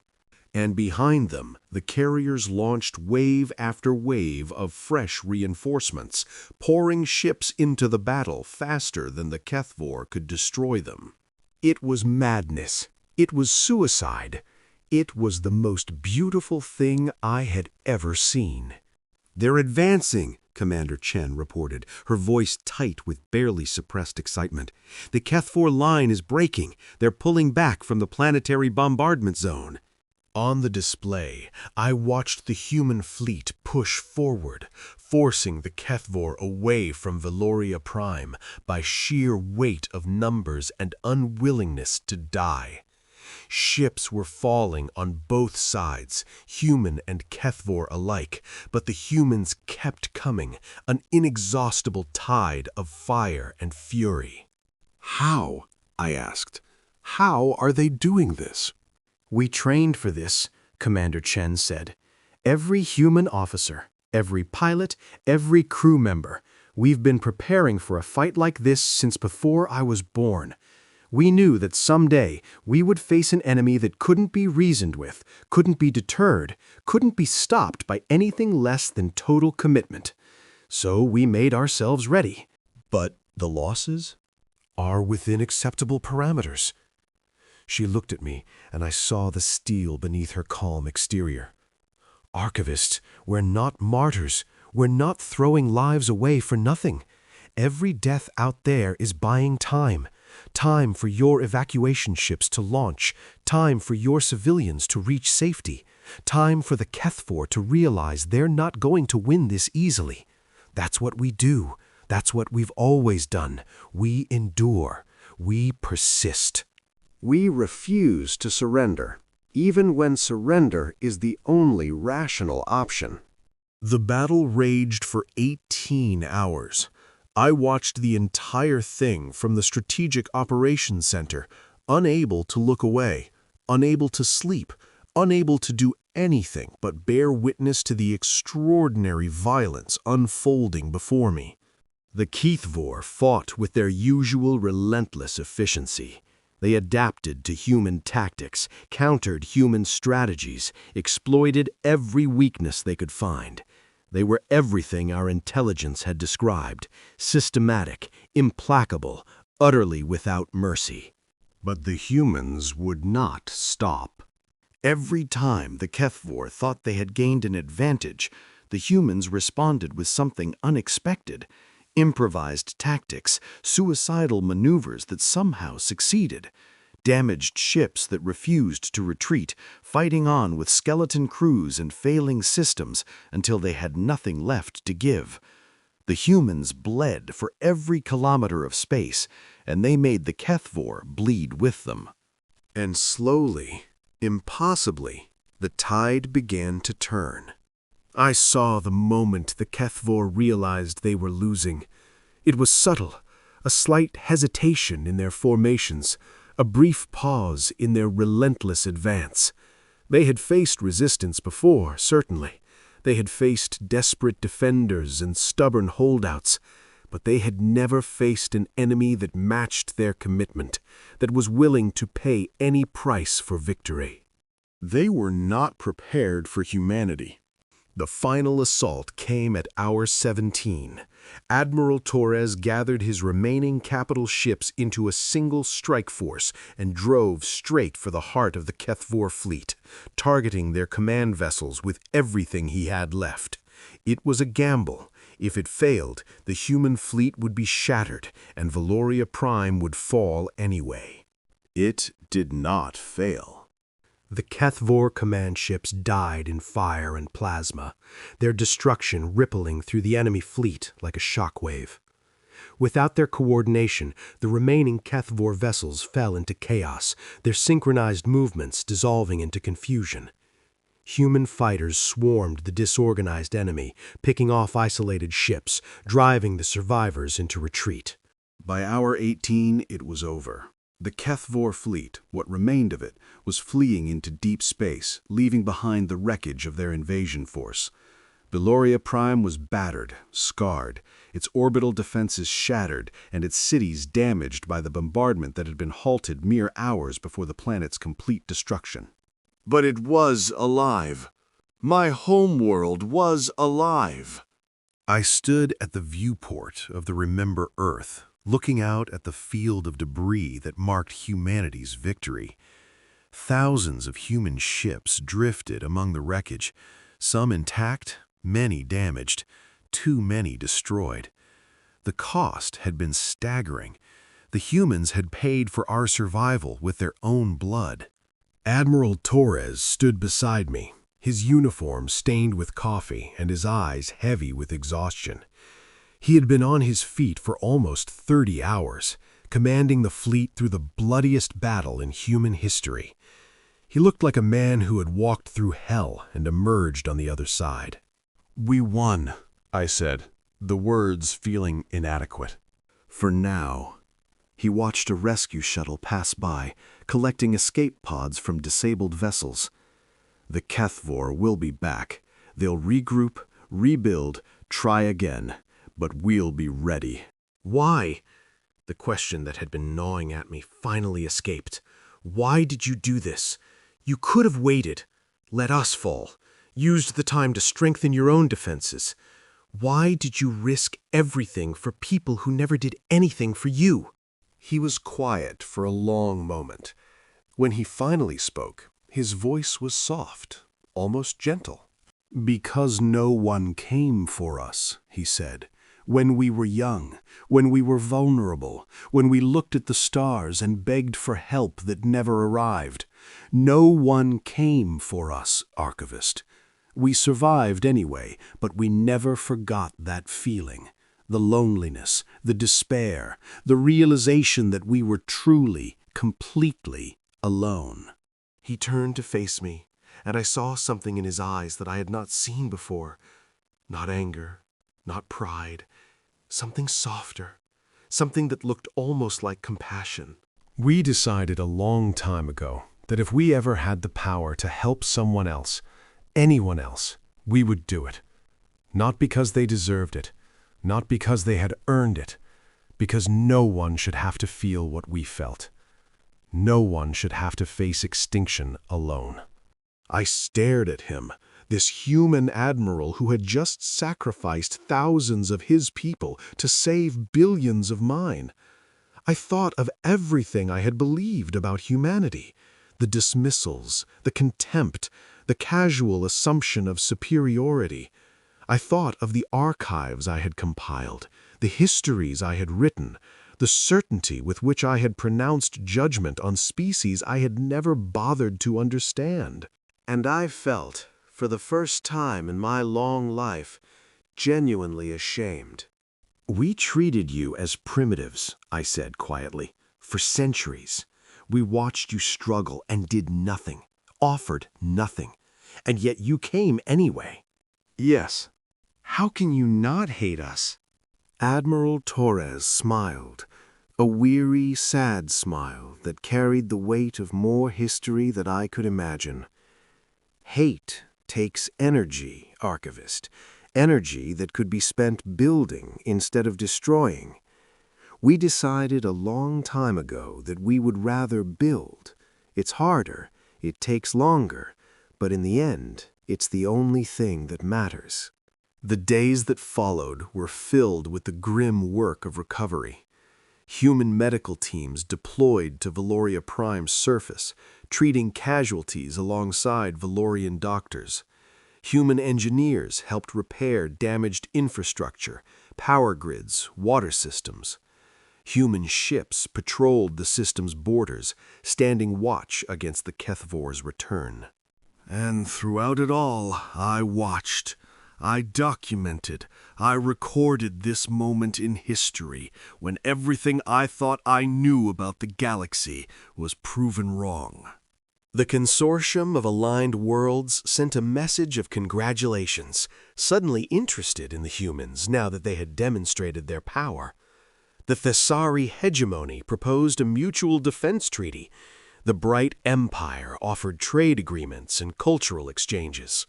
And behind them, the carriers launched wave after wave of fresh reinforcements, pouring ships into the battle faster than the Kethvor could destroy them. It was madness. It was suicide. It was the most beautiful thing I had ever seen. "They're advancing," Commander Chen reported, her voice tight with barely suppressed excitement. "The Kethvor line is breaking. They're pulling back from the planetary bombardment zone." On the display, I watched the human fleet push forward, forcing the Kethvor away from Veloria Prime by sheer weight of numbers and unwillingness to die. Ships were falling on both sides, human and Kethvor alike, but the humans kept coming, an inexhaustible tide of fire and fury. How? I asked. How are they doing this? "We trained for this," Commander Chen said. "Every human officer, every pilot, every crew member. We've been preparing for a fight like this since before I was born. We knew that someday we would face an enemy that couldn't be reasoned with, couldn't be deterred, couldn't be stopped by anything less than total commitment. So we made ourselves ready." But the losses are within acceptable parameters. She looked at me, and I saw the steel beneath her calm exterior. "Archivist, we're not martyrs. We're not throwing lives away for nothing. Every death out there is buying time. Time for your evacuation ships to launch. Time for your civilians to reach safety. Time for the Kethvor to realize they're not going to win this easily. That's what we do. That's what we've always done. We endure. We persist. We refuse to surrender, even when surrender is the only rational option. The battle raged for 18 hours. I watched the entire thing from the Strategic Operations Center, unable to look away, unable to sleep, unable to do anything but bear witness to the extraordinary violence unfolding before me. The Kethvor fought with their usual relentless efficiency. They adapted to human tactics, countered human strategies, exploited every weakness they could find. They were everything our intelligence had described: systematic, implacable, utterly without mercy. But the humans would not stop. Every time the Kethvor thought they had gained an advantage, the humans responded with something unexpected: improvised tactics, suicidal maneuvers that somehow succeeded, damaged ships that refused to retreat, fighting on with skeleton crews and failing systems until they had nothing left to give. The humans bled for every kilometer of space, and they made the Kethvor bleed with them. And slowly, impossibly, the tide began to turn. I saw the moment the Kethvor realized they were losing. It was subtle, a slight hesitation in their formations, a brief pause in their relentless advance. They had faced resistance before, certainly. They had faced desperate defenders and stubborn holdouts. but they had never faced an enemy that matched their commitment, that was willing to pay any price for victory. They were not prepared for humanity. The final assault came at hour 17. Admiral Torres gathered his remaining capital ships into a single strike force and drove straight for the heart of the Kethvor fleet, targeting their command vessels with everything he had left. It was a gamble. If it failed, the human fleet would be shattered, and Valoria Prime would fall anyway. It did not fail. The Kethvor command ships died in fire and plasma, their destruction rippling through the enemy fleet like a shockwave. Without their coordination, the remaining Kethvor vessels fell into chaos, their synchronized movements dissolving into confusion. Human fighters swarmed the disorganized enemy, picking off isolated ships, driving the survivors into retreat. By hour 18, it was over. The Kethvor fleet, what remained of it, was fleeing into deep space, leaving behind the wreckage of their invasion force. Valoria Prime was battered, scarred, its orbital defenses shattered, and its cities damaged by the bombardment that had been halted mere hours before the planet's complete destruction. But it was alive. My homeworld was alive. I stood at the viewport of the Remember Earth, looking out at the field of debris that marked humanity's victory. Thousands of human ships drifted among the wreckage, some intact, many damaged, too many destroyed. The cost had been staggering. The humans had paid for our survival with their own blood. Admiral Torres stood beside me, his uniform stained with coffee and his eyes heavy with exhaustion. He had been on his feet for almost 30 hours, commanding the fleet through the bloodiest battle in human history. He looked like a man who had walked through hell and emerged on the other side. We won, I said, the words feeling inadequate. For now. He watched a rescue shuttle pass by, collecting escape pods from disabled vessels. The Kethvor will be back. They'll regroup, rebuild, try again. But we'll be ready. Why? The question that had been gnawing at me finally escaped. Why did you do this? You could have waited, let us fall, used the time to strengthen your own defenses. Why did you risk everything for people who never did anything for you? He was quiet for a long moment. When he finally spoke, his voice was soft, almost gentle. Because no one came for us, he said. When we were young, when we were vulnerable, when we looked at the stars and begged for help that never arrived. No one came for us, Archivist. We survived anyway, but we never forgot that feeling. The loneliness, the despair, the realization that we were truly, completely alone. He turned to face me, and I saw something in his eyes that I had not seen before. Not anger, not pride, something softer, something that looked almost like compassion. We decided a long time ago that if we ever had the power to help someone else, anyone else, we would do it. Not because they deserved it, not because they had earned it, because no one should have to feel what we felt. No one should have to face extinction alone. I stared at him, this human admiral who had just sacrificed thousands of his people to save billions of mine. I thought of everything I had believed about humanity, the dismissals, the contempt, the casual assumption of superiority. I thought of the archives I had compiled, the histories I had written, the certainty with which I had pronounced judgment on species I had never bothered to understand. And I felt, for the first time in my long life, genuinely ashamed. We treated you as primitives, I said quietly, for centuries. We watched you struggle and did nothing, offered nothing, and yet you came anyway. Yes. How can you not hate us? Admiral Torres smiled, a weary, sad smile that carried the weight of more history than I could imagine. Hate takes energy, Archivist, energy that could be spent building instead of destroying. We decided a long time ago that we would rather build. It's harder, it takes longer, but in the end, it's the only thing that matters. The days that followed were filled with the grim work of recovery. Human medical teams deployed to Veloria Prime's surface, treating casualties alongside Velorian doctors. Human engineers helped repair damaged infrastructure, power grids, water systems. Human ships patrolled the system's borders, standing watch against the Kethvor's return. And throughout it all, I watched. I documented, I recorded this moment in history when everything I thought I knew about the galaxy was proven wrong. The Consortium of Aligned Worlds sent a message of congratulations, suddenly interested in the humans now that they had demonstrated their power. The Thessari Hegemony proposed a mutual defense treaty. The Bright Empire offered trade agreements and cultural exchanges.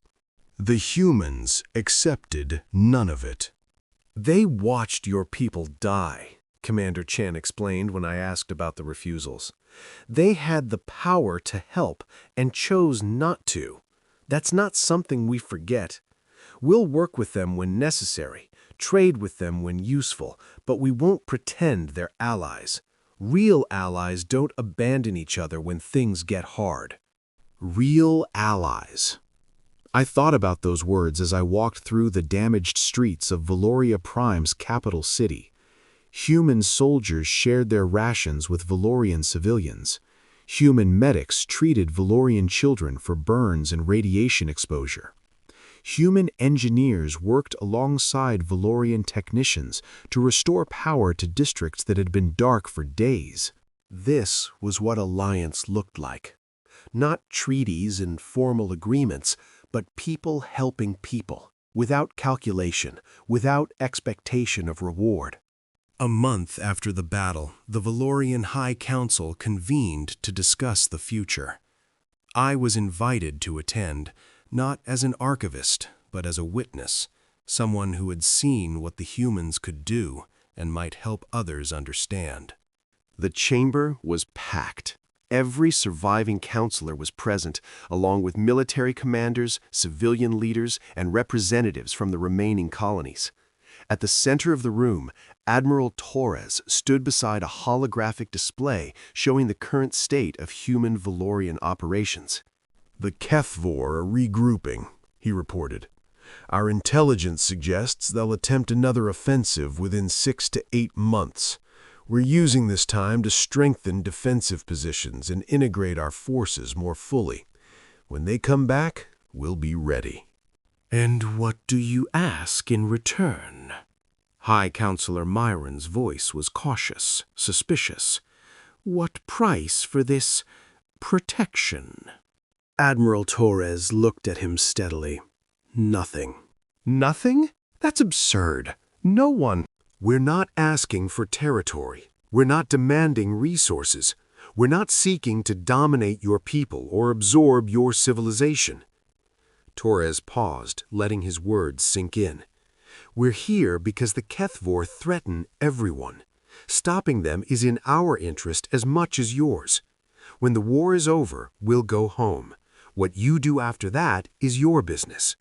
The humans accepted none of it. They watched your people die, Commander Chen explained when I asked about the refusals. They had the power to help and chose not to. That's not something we forget. We'll work with them when necessary, trade with them when useful, but we won't pretend they're allies. Real allies don't abandon each other when things get hard. Real allies. I thought about those words as I walked through the damaged streets of Veloria Prime's capital city. Human soldiers shared their rations with Velorian civilians. Human medics treated Velorian children for burns and radiation exposure. Human engineers worked alongside Velorian technicians to restore power to districts that had been dark for days. This was what alliance looked like. Not treaties and formal agreements, but people helping people, without calculation, without expectation of reward. A month after the battle, the Velorian High Council convened to discuss the future. I was invited to attend, not as an archivist, but as a witness, someone who had seen what the humans could do and might help others understand. The chamber was packed. Every surviving counselor was present, along with military commanders, civilian leaders, and representatives from the remaining colonies. At the center of the room, Admiral Torres stood beside a holographic display showing the current state of human Velorian operations. The Kethvor are regrouping, he reported. Our intelligence suggests they'll attempt another offensive within 6 to 8 months. We're using this time to strengthen defensive positions and integrate our forces more fully. When they come back, we'll be ready. And what do you ask in return? High Counselor Myron's voice was cautious, suspicious. What price for this protection? Admiral Torres looked at him steadily. Nothing. Nothing? That's absurd. No one. We're not asking for territory. We're not demanding resources. We're not seeking to dominate your people or absorb your civilization. Torres paused, letting his words sink in. We're here because the Kethvor threaten everyone. Stopping them is in our interest as much as yours. When the war is over, we'll go home. What you do after that is your business.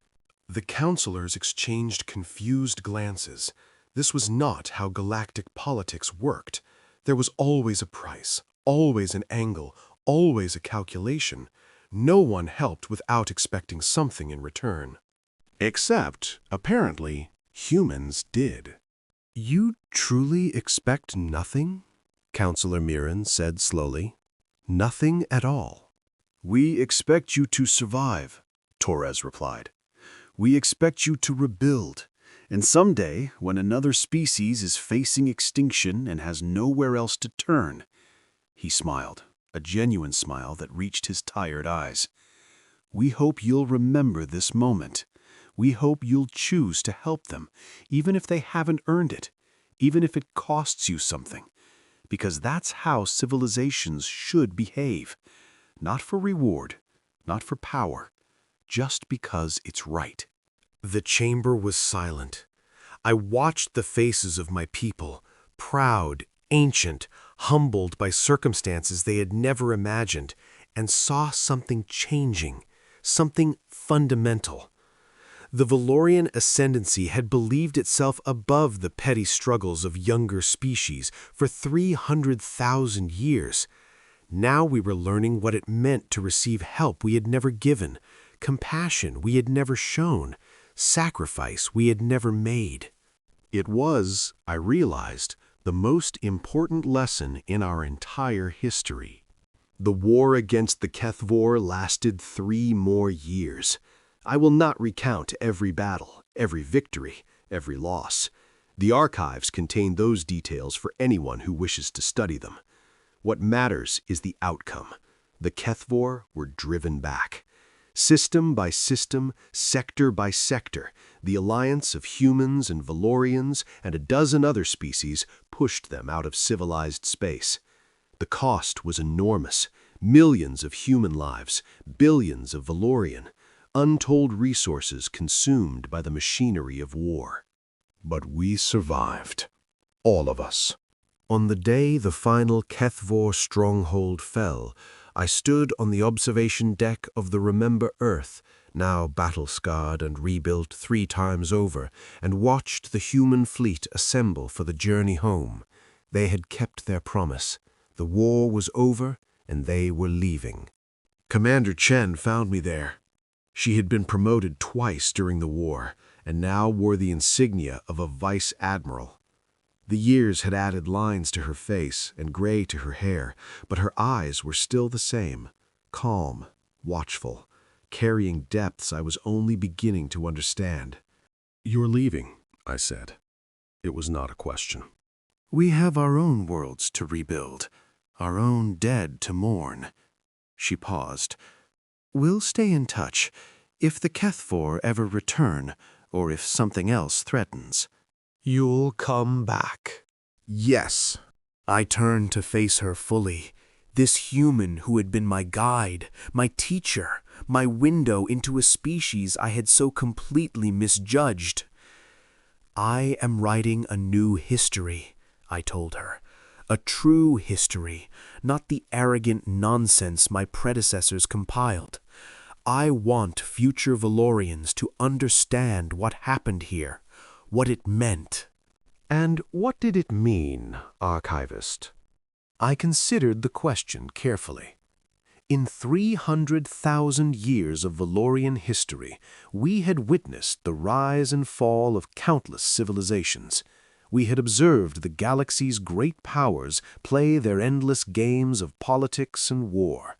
The counselors exchanged confused glances. This was not how galactic politics worked. There was always a price, always an angle, always a calculation. No one helped without expecting something in return. Except, apparently, humans did. You truly expect nothing? Counselor Mirren said slowly. Nothing at all. We expect you to survive, Torres replied. We expect you to rebuild. And someday, when another species is facing extinction and has nowhere else to turn, he smiled, a genuine smile that reached his tired eyes. We hope you'll remember this moment. We hope you'll choose to help them, even if they haven't earned it, even if it costs you something. Because that's how civilizations should behave. Not for reward, not for power, just because it's right. The chamber was silent. I watched the faces of my people, proud, ancient, humbled by circumstances they had never imagined, and saw something changing, something fundamental. The Vel'karian ascendancy had believed itself above the petty struggles of younger species for 300,000 years. Now we were learning what it meant to receive help we had never given, compassion we had never shown, sacrifice we had never made. It was, I realized, the most important lesson in our entire history. The war against the Kethvor lasted 3 more years. I will not recount every battle, every victory, every loss. The archives contain those details for anyone who wishes to study them. What matters is the outcome. The Kethvor were driven back. System by system, sector by sector, the alliance of humans and Vel'karians and a dozen other species pushed them out of civilized space. The cost was enormous. Millions of human lives, billions of Vel'karian, untold resources consumed by the machinery of war. But we survived. All of us. On the day the final Kethvor stronghold fell, I stood on the observation deck of the Remember Earth, now battle-scarred and rebuilt 3 times over, and watched the human fleet assemble for the journey home. They had kept their promise. The war was over, and they were leaving. Commander Chen found me there. She had been promoted twice during the war, and now wore the insignia of a vice admiral. The years had added lines to her face and gray to her hair, but her eyes were still the same, calm, watchful, carrying depths I was only beginning to understand. "You're leaving," I said. It was not a question. We have our own worlds to rebuild, our own dead to mourn. She paused. We'll stay in touch, if the Kethvor ever return, or if something else threatens. You'll come back. Yes. I turned to face her fully. This human who had been my guide, my teacher, my window into a species I had so completely misjudged. I am writing a new history, I told her. A true history, not the arrogant nonsense my predecessors compiled. I want future Vel'karians to understand what happened here, what it meant. And what did it mean, archivist? I considered the question carefully. In 300,000 years of Vel'karian history, we had witnessed the rise and fall of countless civilizations. We had observed the galaxy's great powers play their endless games of politics and war.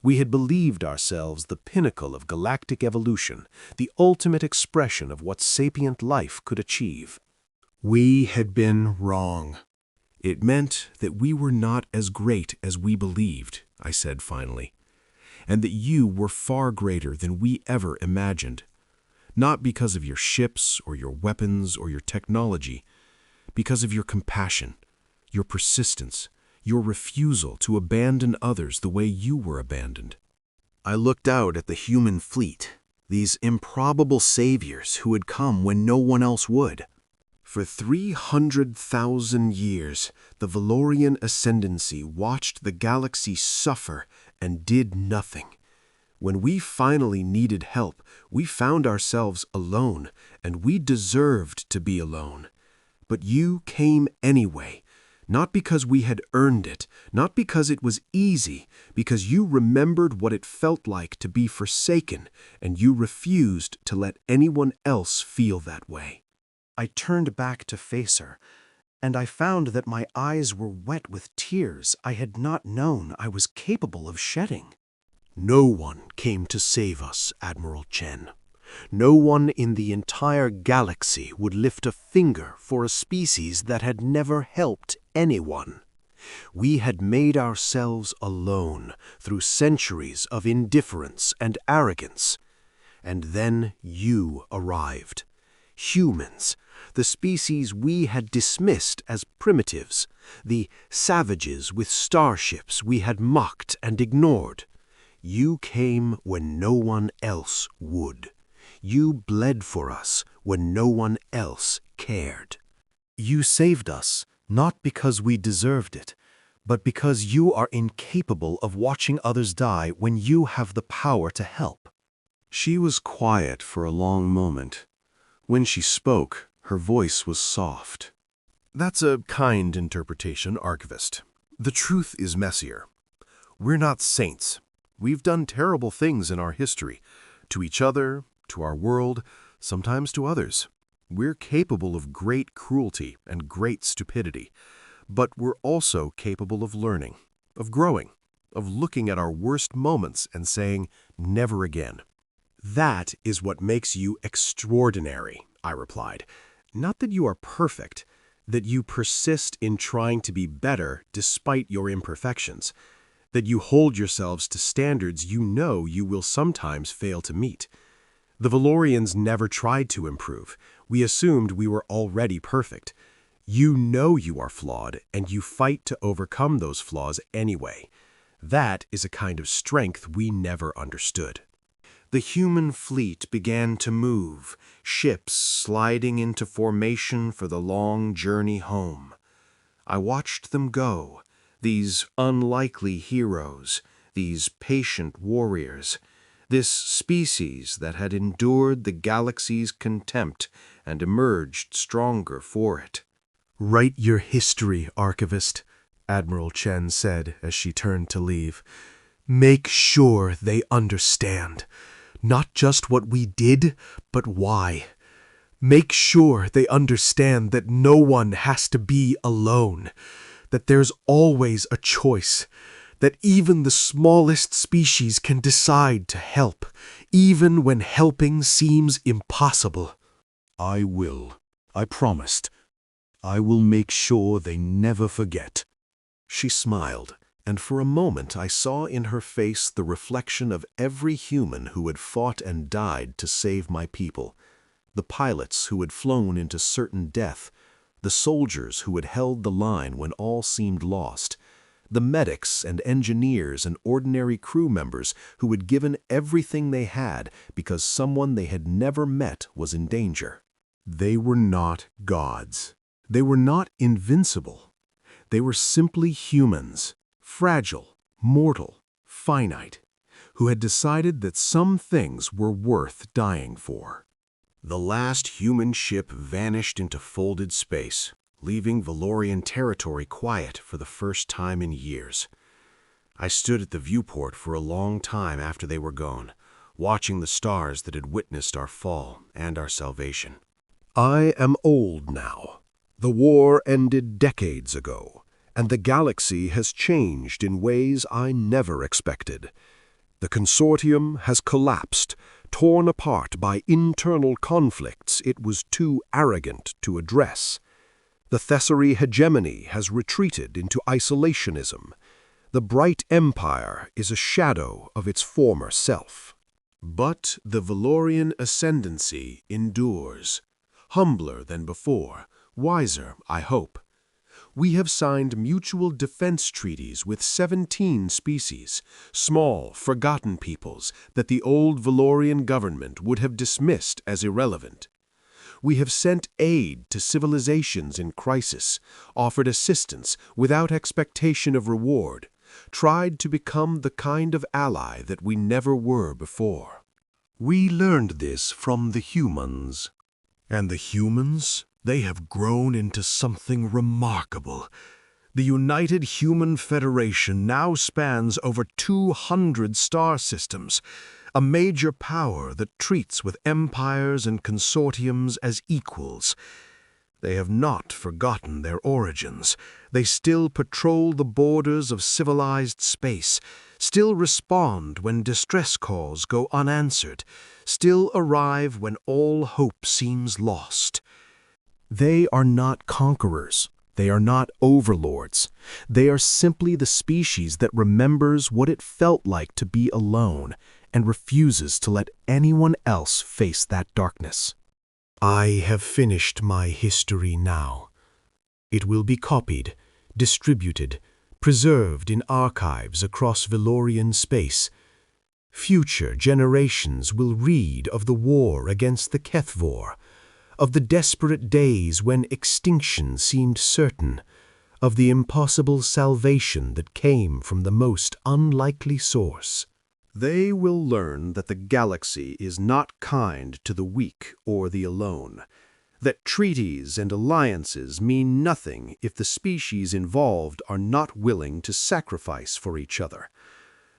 We had believed ourselves the pinnacle of galactic evolution, the ultimate expression of what sapient life could achieve. We had been wrong. It meant that we were not as great as we believed, I said finally, and that you were far greater than we ever imagined. Not because of your ships or your weapons or your technology, because of your compassion, your persistence, your refusal to abandon others the way you were abandoned. I looked out at the human fleet, these improbable saviors who had come when no one else would. For 300,000 years, the Vel'karian ascendancy watched the galaxy suffer and did nothing. When we finally needed help, we found ourselves alone, and we deserved to be alone. But you came anyway, not because we had earned it, not because it was easy, because you remembered what it felt like to be forsaken, and you refused to let anyone else feel that way. I turned back to face her, and I found that my eyes were wet with tears I had not known I was capable of shedding. No one came to save us, Admiral Chen. No one in the entire galaxy would lift a finger for a species that had never helped anyone. We had made ourselves alone through centuries of indifference and arrogance. And then you arrived. Humans, the species we had dismissed as primitives, the savages with starships we had mocked and ignored. You came when no one else would. You bled for us when no one else cared. You saved us, not because we deserved it, but because you are incapable of watching others die when you have the power to help. She was quiet for a long moment. When she spoke, her voice was soft. That's a kind interpretation, Archivist. The truth is messier. We're not saints. We've done terrible things in our history, to each other, to our world, sometimes to others. We're capable of great cruelty and great stupidity, but we're also capable of learning, of growing, of looking at our worst moments and saying, never again. That is what makes you extraordinary, I replied. Not that you are perfect, that you persist in trying to be better despite your imperfections, that you hold yourselves to standards you know you will sometimes fail to meet. The Vel'karians never tried to improve. We assumed we were already perfect. You know you are flawed, and you fight to overcome those flaws anyway. That is a kind of strength we never understood. The human fleet began to move, ships sliding into formation for the long journey home. I watched them go, these unlikely heroes, these patient warriors, this species that had endured the galaxy's contempt and emerged stronger for it. Write your history, Archivist, Admiral Chen said as she turned to leave. Make sure they understand. Not just what we did, but why. Make sure they understand that no one has to be alone, that there's always a choice, that even the smallest species can decide to help, even when helping seems impossible. I will. I promised. I will make sure they never forget. She smiled, and for a moment I saw in her face the reflection of every human who had fought and died to save my people, the pilots who had flown into certain death, the soldiers who had held the line when all seemed lost, the medics and engineers and ordinary crew members who had given everything they had because someone they had never met was in danger. They were not gods. They were not invincible. They were simply humans, fragile, mortal, finite, who had decided that some things were worth dying for. The last human ship vanished into folded space, leaving Vel'karian territory quiet for the first time in years. I stood at the viewport for a long time after they were gone, watching the stars that had witnessed our fall and our salvation. I am old now. The war ended decades ago, and the galaxy has changed in ways I never expected. The Consortium has collapsed, torn apart by internal conflicts it was too arrogant to address. The Thessary Hegemony has retreated into isolationism. The bright empire is a shadow of its former self. But the Vel'karian ascendancy endures, humbler than before, wiser, I hope. We have signed mutual defense treaties with 17 species, small, forgotten peoples that the old Vel'karian government would have dismissed as irrelevant. We have sent aid to civilizations in crisis, offered assistance without expectation of reward, tried to become the kind of ally that we never were before. We learned this from the humans. And the humans, they have grown into something remarkable. The United Human Federation now spans over 200 star systems, a major power that treats with empires and consortiums as equals. They have not forgotten their origins. They still patrol the borders of civilized space, still respond when distress calls go unanswered, still arrive when all hope seems lost. They are not conquerors. They are not overlords. They are simply the species that remembers what it felt like to be alone and refuses to let anyone else face that darkness. I have finished my history now. It will be copied, distributed, preserved in archives across Vel'karian space. Future generations will read of the war against the Kethvor, of the desperate days when extinction seemed certain, of the impossible salvation that came from the most unlikely source. They will learn that the galaxy is not kind to the weak or the alone, that treaties and alliances mean nothing if the species involved are not willing to sacrifice for each other,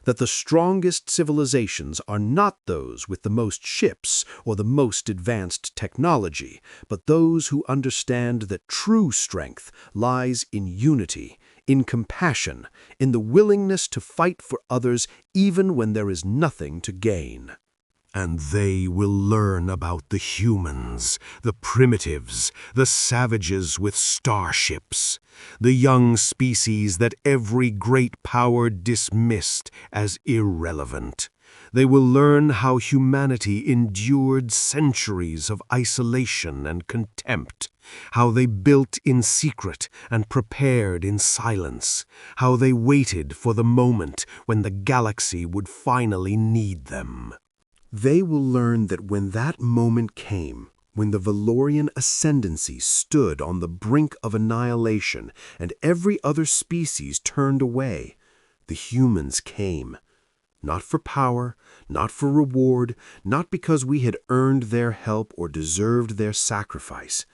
that the strongest civilizations are not those with the most ships or the most advanced technology, but those who understand that true strength lies in unity, in compassion, in the willingness to fight for others even when there is nothing to gain. And they will learn about the humans, the primitives, the savages with starships, the young species that every great power dismissed as irrelevant. They will learn how humanity endured centuries of isolation and contempt, how they built in secret and prepared in silence, how they waited for the moment when the galaxy would finally need them. They will learn that when that moment came, when the Vel'karian ascendancy stood on the brink of annihilation and every other species turned away, the humans came. Not for power, not for reward, not because we had earned their help or deserved their sacrifice.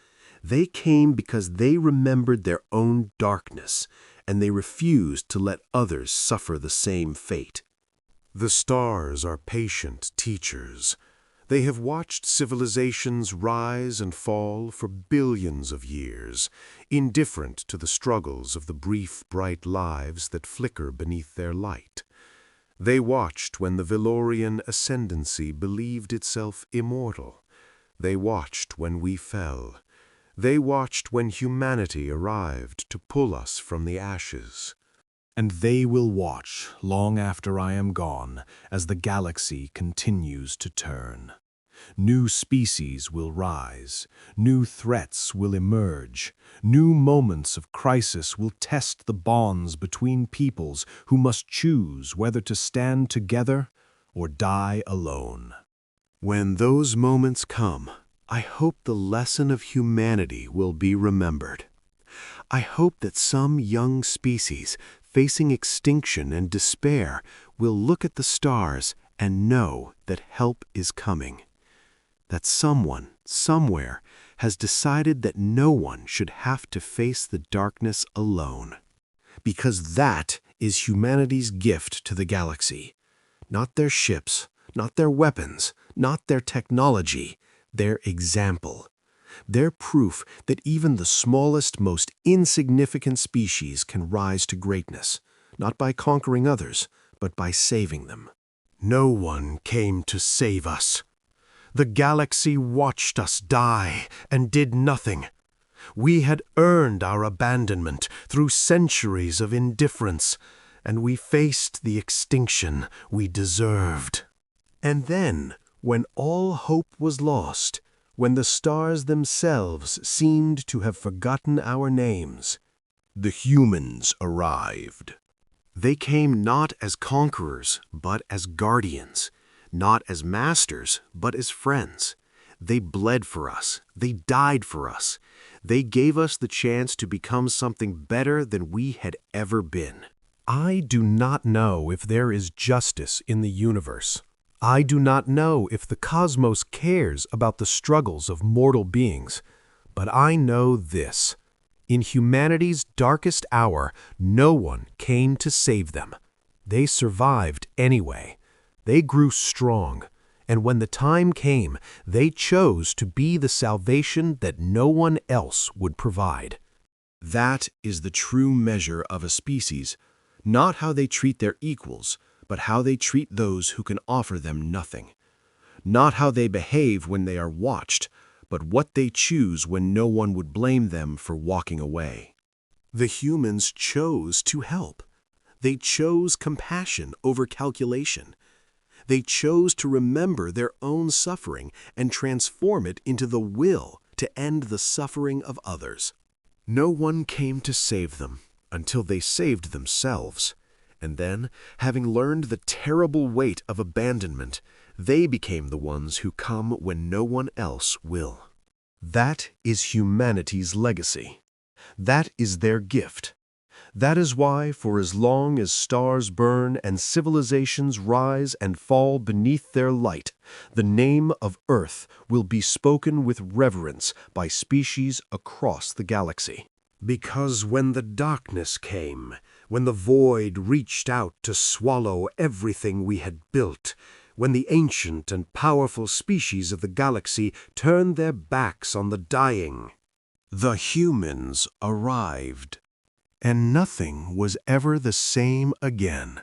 They came because they remembered their own darkness, and they refused to let others suffer the same fate. The stars are patient teachers. They have watched civilizations rise and fall for billions of years, indifferent to the struggles of the brief, bright lives that flicker beneath their light. They watched when the Vel'karian ascendancy believed itself immortal. They watched when we fell. They watched when humanity arrived to pull us from the ashes. And they will watch long after I am gone as the galaxy continues to turn. New species will rise, new threats will emerge, new moments of crisis will test the bonds between peoples who must choose whether to stand together or die alone. When those moments come, I hope the lesson of humanity will be remembered. I hope that some young species facing extinction and despair will look at the stars and know that help is coming. That someone, somewhere, has decided that no one should have to face the darkness alone. Because that is humanity's gift to the galaxy. Not their ships, not their weapons, not their technology, their example. Their proof that even the smallest, most insignificant species can rise to greatness, not by conquering others, but by saving them. No one came to save us. The galaxy watched us die and did nothing. We had earned our abandonment through centuries of indifference, and we faced the extinction we deserved. And then, when all hope was lost, when the stars themselves seemed to have forgotten our names, the humans arrived. They came not as conquerors, but as guardians, not as masters, but as friends. They bled for us. They died for us. They gave us the chance to become something better than we had ever been. I do not know if there is justice in the universe. I do not know if the cosmos cares about the struggles of mortal beings, but I know this. In humanity's darkest hour, no one came to save them. They survived anyway. They grew strong, and when the time came, they chose to be the salvation that no one else would provide. That is the true measure of a species, not how they treat their equals, but how they treat those who can offer them nothing. Not how they behave when they are watched, but what they choose when no one would blame them for walking away. The humans chose to help. They chose compassion over calculation. They chose to remember their own suffering and transform it into the will to end the suffering of others. No one came to save them until they saved themselves. And then, having learned the terrible weight of abandonment, they became the ones who come when no one else will. That is humanity's legacy. That is their gift. That is why, for as long as stars burn and civilizations rise and fall beneath their light, the name of Earth will be spoken with reverence by species across the galaxy. Because when the darkness came, when the void reached out to swallow everything we had built, when the ancient and powerful species of the galaxy turned their backs on the dying, the humans arrived. And nothing was ever the same again.